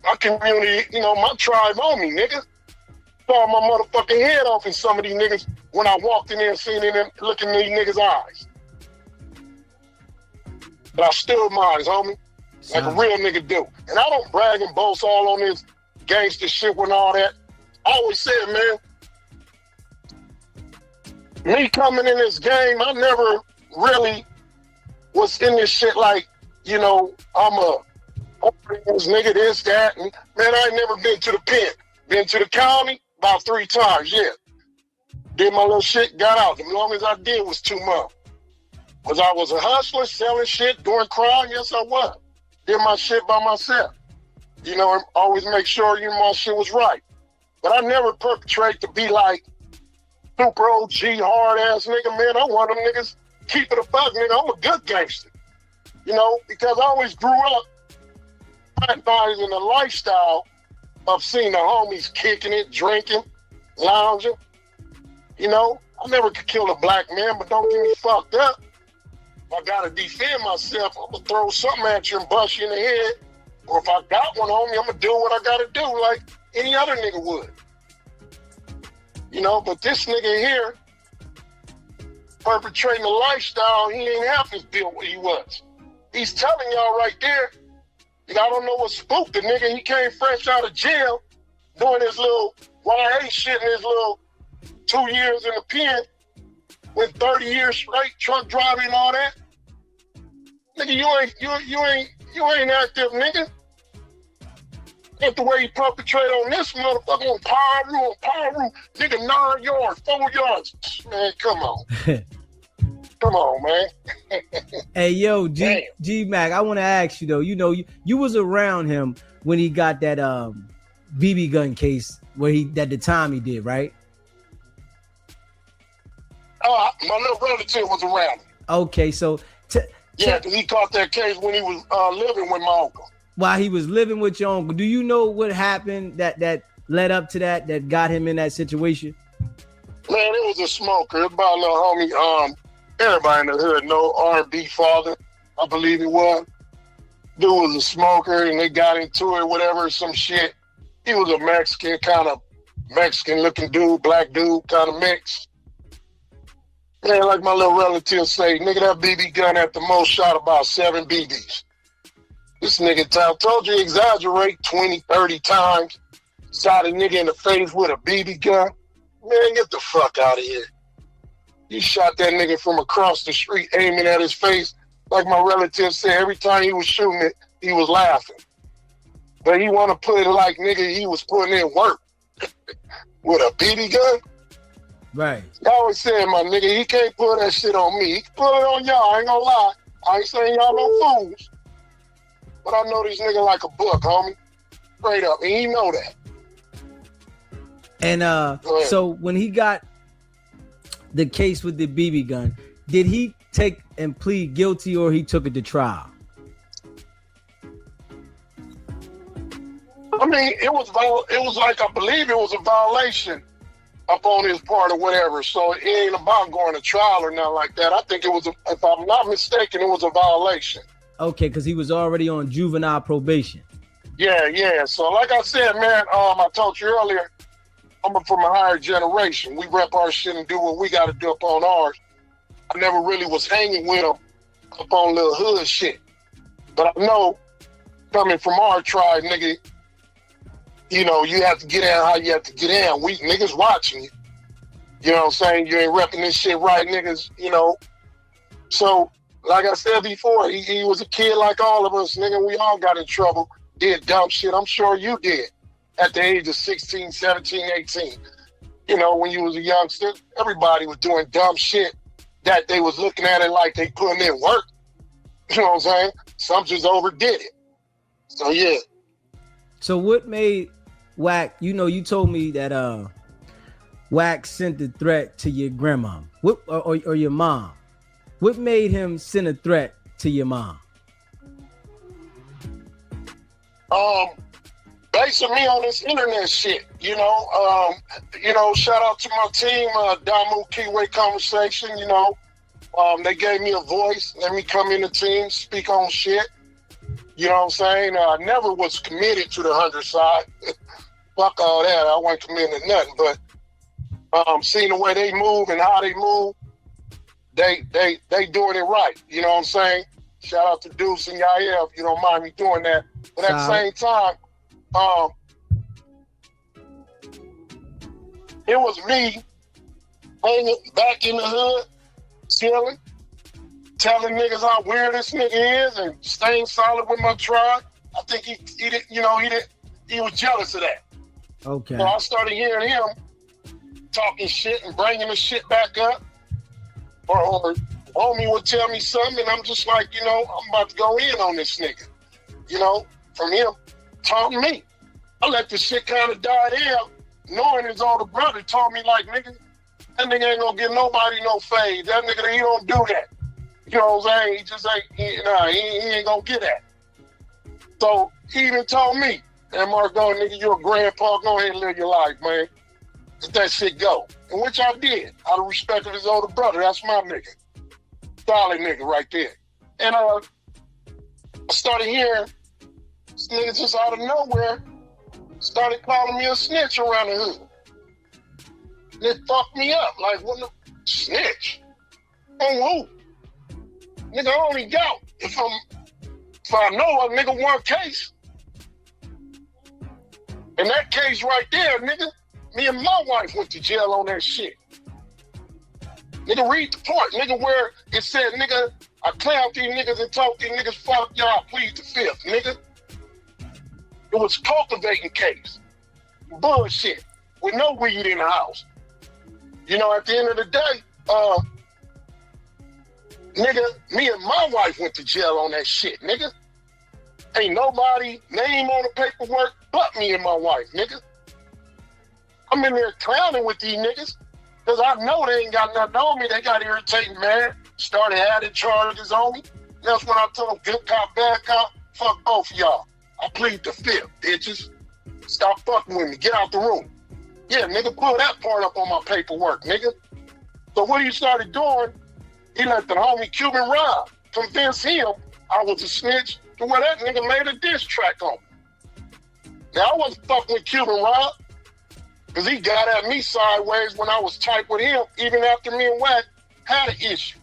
My community, you know, my tribe on me, nigga. Saw my motherfucking head off in some of these niggas when I walked in there and seen them looking in these niggas' eyes. But I stood mine, homie, like a real nigga do. And I don't brag and boast all on this gangster shit and all that. I always said, man, me coming in this game, I never really was in this shit like, you know, I'm a this nigga, this, that. And, man, I ain't never been to the pen. Been to the county about 3 times, yeah. Did my little shit, got out. The longest I did was 2 months. Was I was a hustler, selling shit, doing crime? Yes, I was. Did my shit by myself. You know, and always make sure, you know, my shit was right. But I never perpetrate to be like super OG, hard-ass nigga, man. I'm one of them niggas, keep it a buck, nigga. I'm a good gangster. You know, because I always grew up in the lifestyle of seeing the homies kicking it, drinking, lounging. You know, I never could kill a black man, but don't get me fucked up. If I gotta defend myself, I'm gonna throw something at you and bust you in the head. Or if I got one on me, I'm gonna do what I gotta do like any other nigga would. You know, but this nigga here, perpetrating a lifestyle, he ain't half as built what he was. He's telling y'all right there, I don't know what spooked the nigga. He came fresh out of jail, doing his little YA shit in his little 2 years in the pen, went 30 years straight, truck driving and all that. Nigga, you ain't active, nigga. Ain't the way you perpetrate on this motherfucker on power room, nigga, 9 yards, 4 yards. Man, come on. Come on, man. Hey, yo, G Mac, I want to ask you though. You know, you was around him when he got that BB gun case where at the time he did, right? My little relative was around. Okay, so yeah, because he caught that case when he was living with my uncle. While he was living with your uncle, do you know what happened that led up to that got him in that situation? Man, it was a smoker. It was about a little homie. Everybody in the hood know R&B father, I believe it was. Dude was a smoker, and they got into it, whatever, some shit. He was a Mexican, kind of Mexican-looking dude, black dude, kind of mix. Man, like my little relative say, nigga, that BB gun at the most shot about 7 BBs. This nigga told you exaggerate 20, 30 times. Shot a nigga in the face with a BB gun. Man, get the fuck out of here. You shot that nigga from across the street aiming at his face. Like my relative said, every time he was shooting it, he was laughing. But he want to put it like, nigga, he was putting in work with a BB gun. Right. I always said, my nigga, he can't put that shit on me. He can put it on y'all. I ain't gonna lie. I ain't saying y'all no fools. But I know these niggas like a book, homie. Straight up. And he know that. And so when he got the case with the BB gun, did he take and plead guilty or he took it to trial? I mean, it was like, I believe it was a violation up on his part or whatever. So it ain't about going to trial or nothing like that. I think it was, if I'm not mistaken, it was a violation. Okay, because he was already on juvenile probation. Yeah. So like I said, man, I told you earlier, I'm from a higher generation. We rep our shit and do what we got to do up on ours. I never really was hanging with them up on little hood shit. But I know, coming from our tribe, nigga, you know, you have to get in how you have to get in. We niggas watching you. You know what I'm saying? You ain't repping this shit right, niggas, you know. So, like I said before, he was a kid like all of us, nigga. We all got in trouble, did dumb shit. I'm sure you did at the age of 16, 17, 18. You know, when you was a youngster, everybody was doing dumb shit that they was looking at it like they putting in work. You know what I'm saying? Some just overdid it. So, yeah. So what made WACK, you know, you told me that WACK sent the threat to your grandma or your mom. What made him send a threat to your mom? Basing me on this internet shit, you know, shout out to my team, Damu Keyway Conversation, you know, they gave me a voice, let me come in the team, speak on shit, you know what I'm saying? I never was committed to the 100 side, fuck all that, I wasn't committed to nothing, but seeing the way they move and how they move, they doing it right, you know what I'm saying? Shout out to Deuce and Yael if you don't mind me doing that, but at the same time, it was me hanging back in the hood, chilling, telling niggas how weird this nigga is and staying solid with my tribe. I think he was jealous of that. Okay. So I started hearing him talking shit and bringing the shit back up. Or homie would tell me something and I'm just like, you know, I'm about to go in on this nigga. You know, from him talking to me. I let the shit kind of die down, knowing his older brother told me like, nigga, that nigga ain't gonna give nobody no fade. That nigga, he don't do that. You know what I'm saying? He just ain't, he ain't gonna get that. So he even told me, and Marco, nigga, you a grandpa, go ahead and live your life, man. Let that shit go. And which I did, out of respect of his older brother. That's my nigga. Solid nigga right there. And I started hearing this nigga just out of nowhere started calling me a snitch around the hood. And it fucked me up. Like, what the snitch? On who? Nigga, I only got, if I know a nigga one case. And that case right there, nigga, me and my wife went to jail on that shit. Nigga, read the part, nigga, where it said, nigga, I clowned these niggas and told these niggas, fuck y'all, plead the fifth, nigga. It was cultivating case. Bullshit. With no weed in the house. You know, at the end of the day, nigga, me and my wife went to jail on that shit, nigga. Ain't nobody name on the paperwork but me and my wife, nigga. I'm in there clowning with these niggas. Because I know they ain't got nothing on me. They got irritating, man. Started adding charges on me. That's when I told them, good cop, bad cop, fuck both of y'all. I plead the fifth, bitches. Stop fucking with me. Get out the room. Yeah, nigga, pull that part up on my paperwork, nigga. So what he started doing, he let the homie Cuban Rob convince him I was a snitch to where that nigga made a diss track on me. Now, I wasn't fucking with Cuban Rob because he got at me sideways when I was tight with him, even after me and Wack had an issue.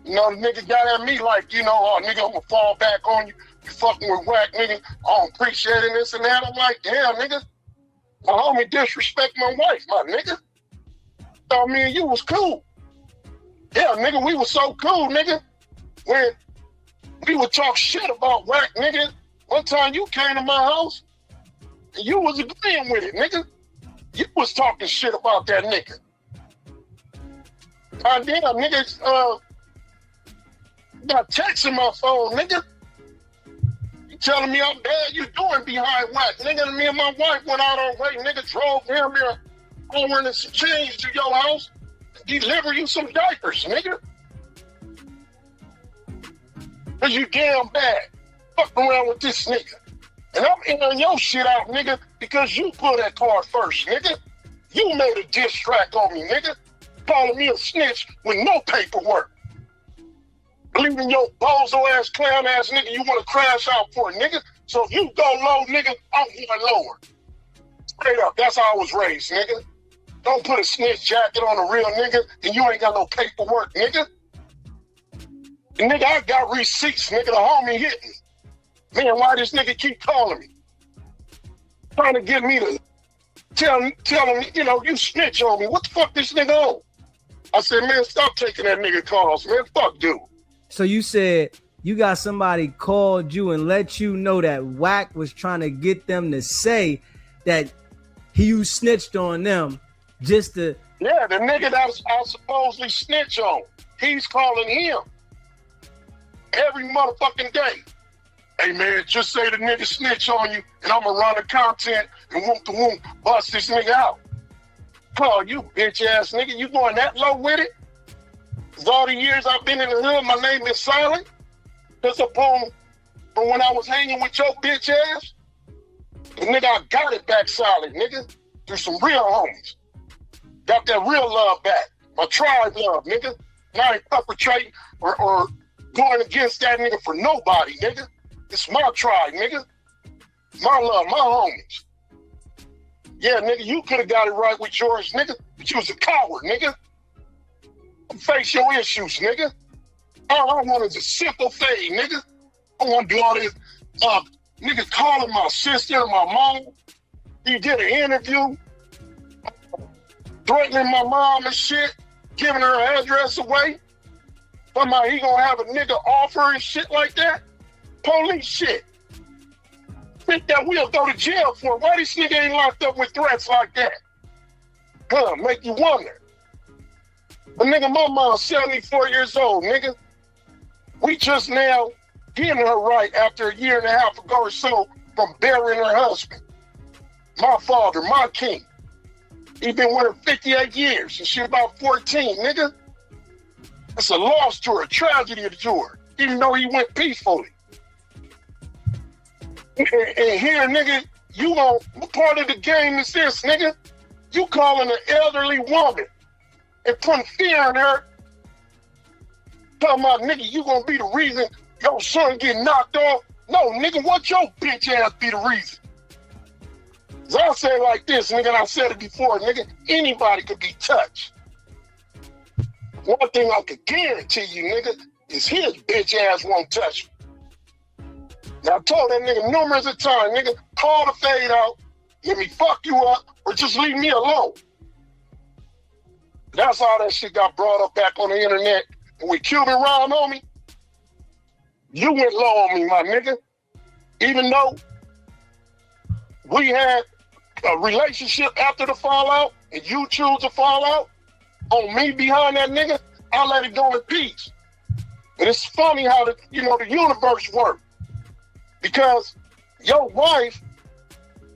You know, the nigga got at me like, you know, oh, nigga, I'm gonna fall back on you. You fucking with Wack, nigga. I don't appreciate it, this and that. I'm like, damn, nigga. My homie disrespect my wife, my nigga. Thought me and you was cool. Yeah, nigga, we was so cool, nigga. When we would talk shit about Wack, nigga. One time you came to my house and you was agreeing with it, nigga. You was talking shit about that nigga. Damn, nigga, got text in my phone, nigga. You telling me how bad you doing behind Wack, nigga. Me and my wife went out on way, nigga, drove him here over in some change to your house, deliver you some diapers, nigga. Cause you damn bad. Fuck around with this nigga. And I'm airing your shit out, nigga, because you put that car first, nigga. You made a diss track on me, nigga. Calling me a snitch with no paperwork. Believing your bozo ass, clown ass nigga you wanna crash out for, nigga. So if you go low, nigga, I'm going lower. Straight up, that's how I was raised, nigga. Don't put a snitch jacket on a real nigga and you ain't got no paperwork, nigga. And nigga, I got receipts, nigga. The homie hit me. Man, why this nigga keep calling me? Trying to get me to tell him, you know, you snitch on me. What the fuck this nigga on? I said, man, stop taking that nigga calls, man. Fuck dude. So you said you got somebody called you and let you know that Wack was trying to get them to say that you snitched on them just to... Yeah, the nigga that I supposedly snitch on. He's calling him every motherfucking day. Hey, man, just say the nigga snitch on you and I'm gonna run the content and whoop the whoop, bust this nigga out. Call you, bitch ass nigga. You going that low with it? Cause all the years I've been in the hood, my name is silent. Just upon from when I was hanging with your bitch ass. And nigga, I got it back solid, nigga. Through some real homies. Got that real love back. My tribe love, nigga. And I ain't perpetrating or going against that nigga for nobody, nigga. It's my tribe, nigga. My love, my homies. Yeah, nigga, you could have got it right with yours, nigga, but you was a coward, nigga. Face your issues, nigga. All I want is a simple fade, nigga. I want to do all this, nigga calling my sister and my mom. He did an interview, threatening my mom and shit, giving her address away. Somebody, he gonna have a nigga offer and shit like that? Police shit. Think that we'll go to jail for. Why this nigga ain't locked up with threats like that? Huh, make you wonder. But nigga, my mom's 74 years old, nigga. We just now getting her right after a year and a half ago or so from burying her husband. My father, my king. He been with her 58 years and she about 14, nigga. It's a loss to her, a tragedy to her, even though he went peacefully. And here, nigga, you know, what part of the game is this, nigga? You calling an elderly woman and putting fear in her. Talking about, nigga, you gonna be the reason your son get knocked off? No, nigga, what your bitch ass be the reason? Cause I'll say it like this, nigga, and I said it before, nigga, anybody could be touched. One thing I could guarantee you, nigga, is his bitch ass won't touch me. Now, I told that nigga numerous of times, nigga, call the fade out, let me fuck you up, or just leave me alone. That's how that shit got brought up back on the internet. And with Cuban Rob on me, you went low on me, my nigga. Even though we had a relationship after the fallout, and you choose to fall out on me behind that nigga, I let it go in peace. And it's funny how the universe works. Because your wife,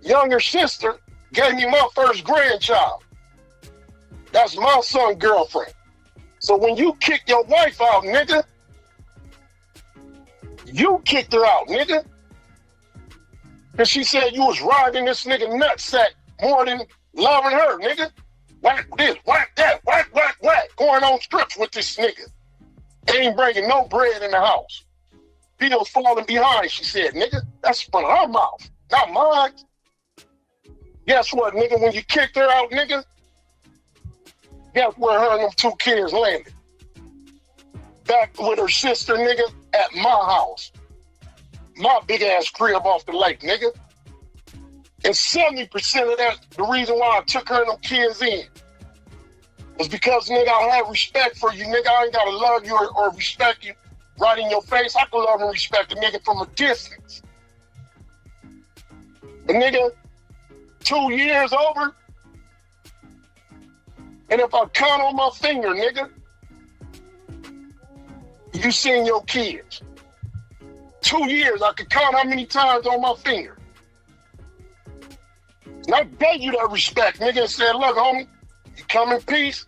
younger sister, gave me my first grandchild. That's my son's girlfriend. So when you kick your wife out, nigga, you kicked her out, nigga. Because she said you was riding this nigga nutsack more than loving her, nigga. Whack this, whack that, whack, whack, whack. Going on strips with this nigga. Ain't bringing no bread in the house. Bills falling behind, she said, nigga. That's from her mouth, not mine. Guess what, nigga? When you kicked her out, nigga, guess where her and them 2 kids landed? Back with her sister, nigga, at my house. My big-ass crib off the lake, nigga. And 70% of that, the reason why I took her and them kids in was because, nigga, I have respect for you, nigga. I ain't gotta love you or respect you right in your face. I can love and respect a nigga from a distance. But, nigga, 2 years over, and if I count on my finger, nigga, you seen your kids. 2 years, I could count how many times on my finger. And I gave you that respect, nigga, and said, look, homie, you come in peace,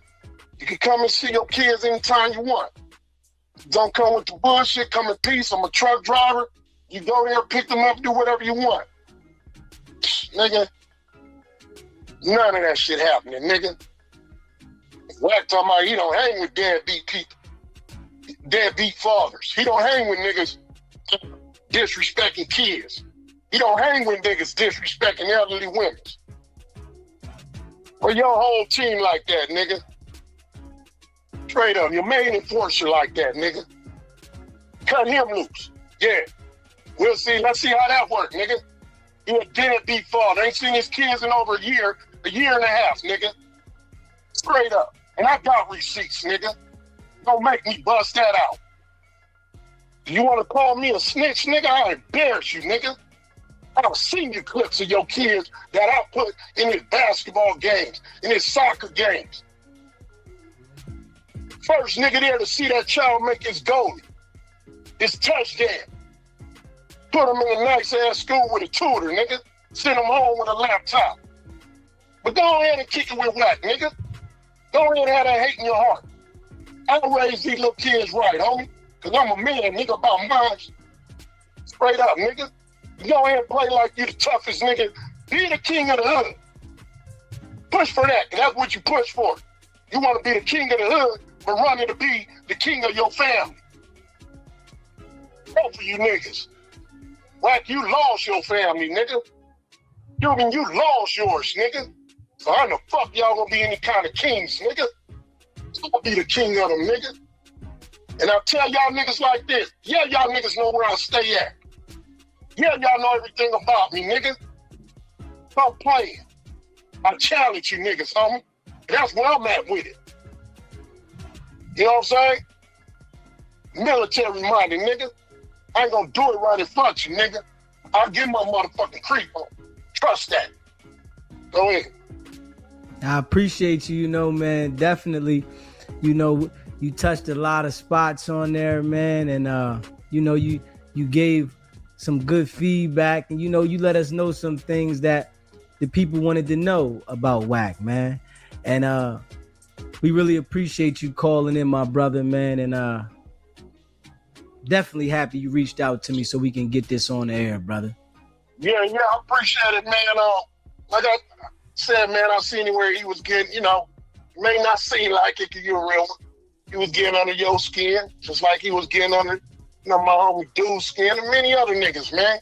you can come and see your kids anytime you want. Don't come with the bullshit, come in peace. I'm a truck driver. You go there, pick them up, do whatever you want. Nigga, none of that shit happening, nigga. Wack talking about he don't hang with deadbeat people, deadbeat fathers. He don't hang with niggas disrespecting kids. He don't hang with niggas disrespecting elderly women. Or your whole team like that, nigga. Straight up, your main enforcer like that, nigga. Cut him loose. Yeah. We'll see. Let's see how that works, nigga. You a deadbeat father. Ain't seen his kids in over a year and a half, nigga. Straight up. And I got receipts, nigga. Don't make me bust that out. You want to call me a snitch, nigga? I'll embarrass you, nigga. I've seen your clips of your kids that I put in his basketball games, in his soccer games. First nigga there to see that child make his goalie, his touchdown. Put him in a nice-ass school with a tutor, nigga. Send him home with a laptop. But go ahead and kick it with Wack, nigga. Go ahead and have that hate in your heart. I'll raise these little kids right, homie. Because I'm a man, nigga, about mine. Straight up, nigga. You go ahead and play like you the toughest nigga. Be the king of the hood. Push for that, because that's what you push for. You want to be the king of the hood, but running to be the king of your family. Both of you niggas. Like you lost your family, nigga. You lost yours, nigga. So how the fuck y'all gonna be any kind of kings, nigga? I'm gonna be the king of them, nigga. And I'll tell y'all niggas like this. Yeah, y'all niggas know where I stay at. Yeah, y'all know everything about me, nigga. Stop playing. I challenge you niggas, homie. That's where I'm at with it. You know what I'm saying? Military minded, nigga. I ain't gonna do it right in front of you, nigga. I'll get my motherfucking creep on. Trust that. Go ahead. I appreciate you, man. Definitely, you touched a lot of spots on there, man. And, you gave some good feedback. And, you let us know some things that the people wanted to know about Wack, man. And we really appreciate you calling in, my brother, man. And definitely happy you reached out to me so we can get this on the air, brother. Yeah, I appreciate it, man. Like I said, man, I seen where he was getting, you may not seem like it because you're a real one. He was getting under your skin, just like he was getting under, my homie Dude's skin and many other niggas, man.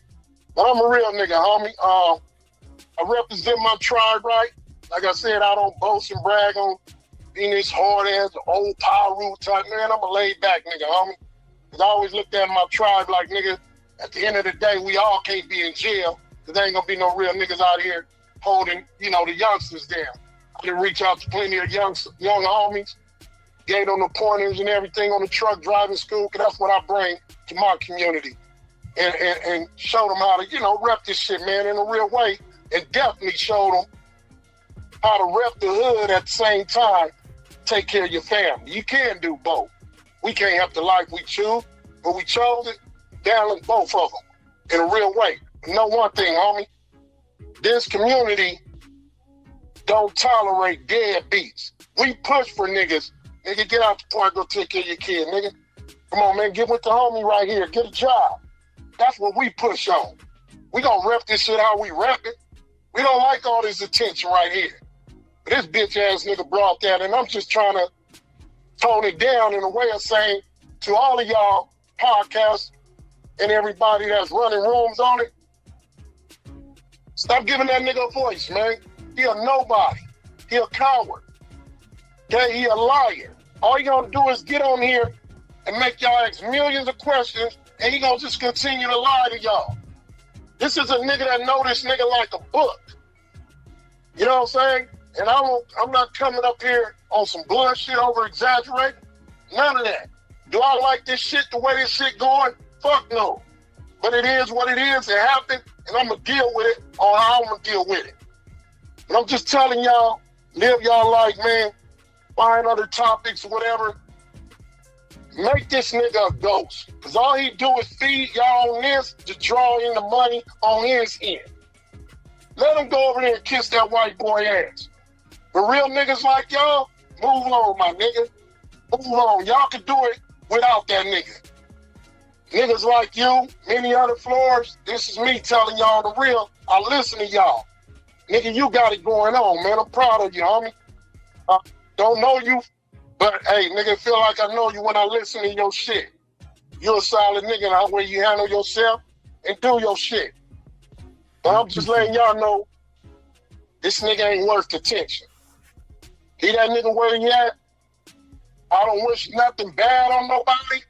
But I'm a real nigga, homie. I represent my tribe, right? Like I said, I don't boast and brag on being this hard-ass, old power rule type, man. I'm a laid-back nigga, homie. Because I always looked at my tribe like, nigga, at the end of the day, we all can't be in jail because there ain't going to be no real niggas out here holding, the youngsters down. I didn't reach out to plenty of young homies, gave them the pointers and everything on the truck driving school, because that's what I bring to my community. And show them how to, rep this shit, man, in a real way. And definitely show them how to rep the hood at the same time, take care of your family. You can do both. We can't have the life we choose, but we chose it, balance both of them in a real way. Know one thing, homie. This community don't tolerate deadbeats. We push for niggas. Nigga, get out the park, go take care of your kid, nigga. Come on, man, get with the homie right here. Get a job. That's what we push on. We gonna rep this shit how we rep it. We don't like all this attention right here. But this bitch ass nigga brought that, and I'm just trying to tone it down in a way of saying to all of y'all podcasts and everybody that's running rooms on it, stop giving that nigga a voice, man. He a nobody. He a coward. Okay, he a liar. All you gonna do is get on here and make y'all ask millions of questions, and he gonna just continue to lie to y'all. This is a nigga that know this nigga like a book. You know what I'm saying? And I'm not coming up here on some bullshit, over exaggerating. None of that. Do I like this shit the way this shit going? Fuck no. But it is what it is. It happened, and I'm gonna deal with it on how I'm gonna deal with it. But I'm just telling y'all, live y'all life, man. Find other topics or whatever. Make this nigga a ghost. Because all he do is feed y'all on this to draw in the money on his end. Let him go over there and kiss that white boy ass. The real niggas like y'all, move on, my nigga. Move on. Y'all can do it without that nigga. Niggas like you, many other floors, this is me telling y'all the real. I listen to y'all. Nigga, you got it going on, man. I'm proud of you, homie. Don't know you, but hey, nigga, feel like I know you when I listen to your shit. You a solid nigga, and the way you handle yourself and do your shit. But I'm just letting y'all know, this nigga ain't worth the attention. He that nigga where he at, I don't wish nothing bad on nobody,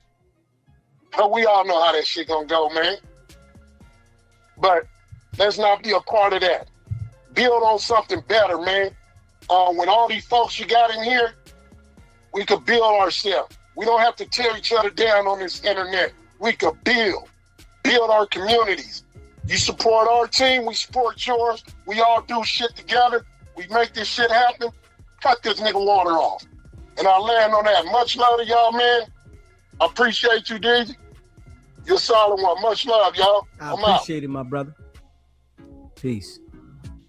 but we all know how that shit gonna go, man. But let's not be a part of that. Build on something better, man. When all these folks you got in here, we could build ourselves. We don't have to tear each other down on this internet. We could build our communities. You support our team, we support yours. We all do shit together. We make this shit happen. Cut this nigga water off. And I'll land on that. Much love to y'all, man. I appreciate you, Deezy. You're a solid one. Much love, y'all. I appreciate it, my brother. Peace.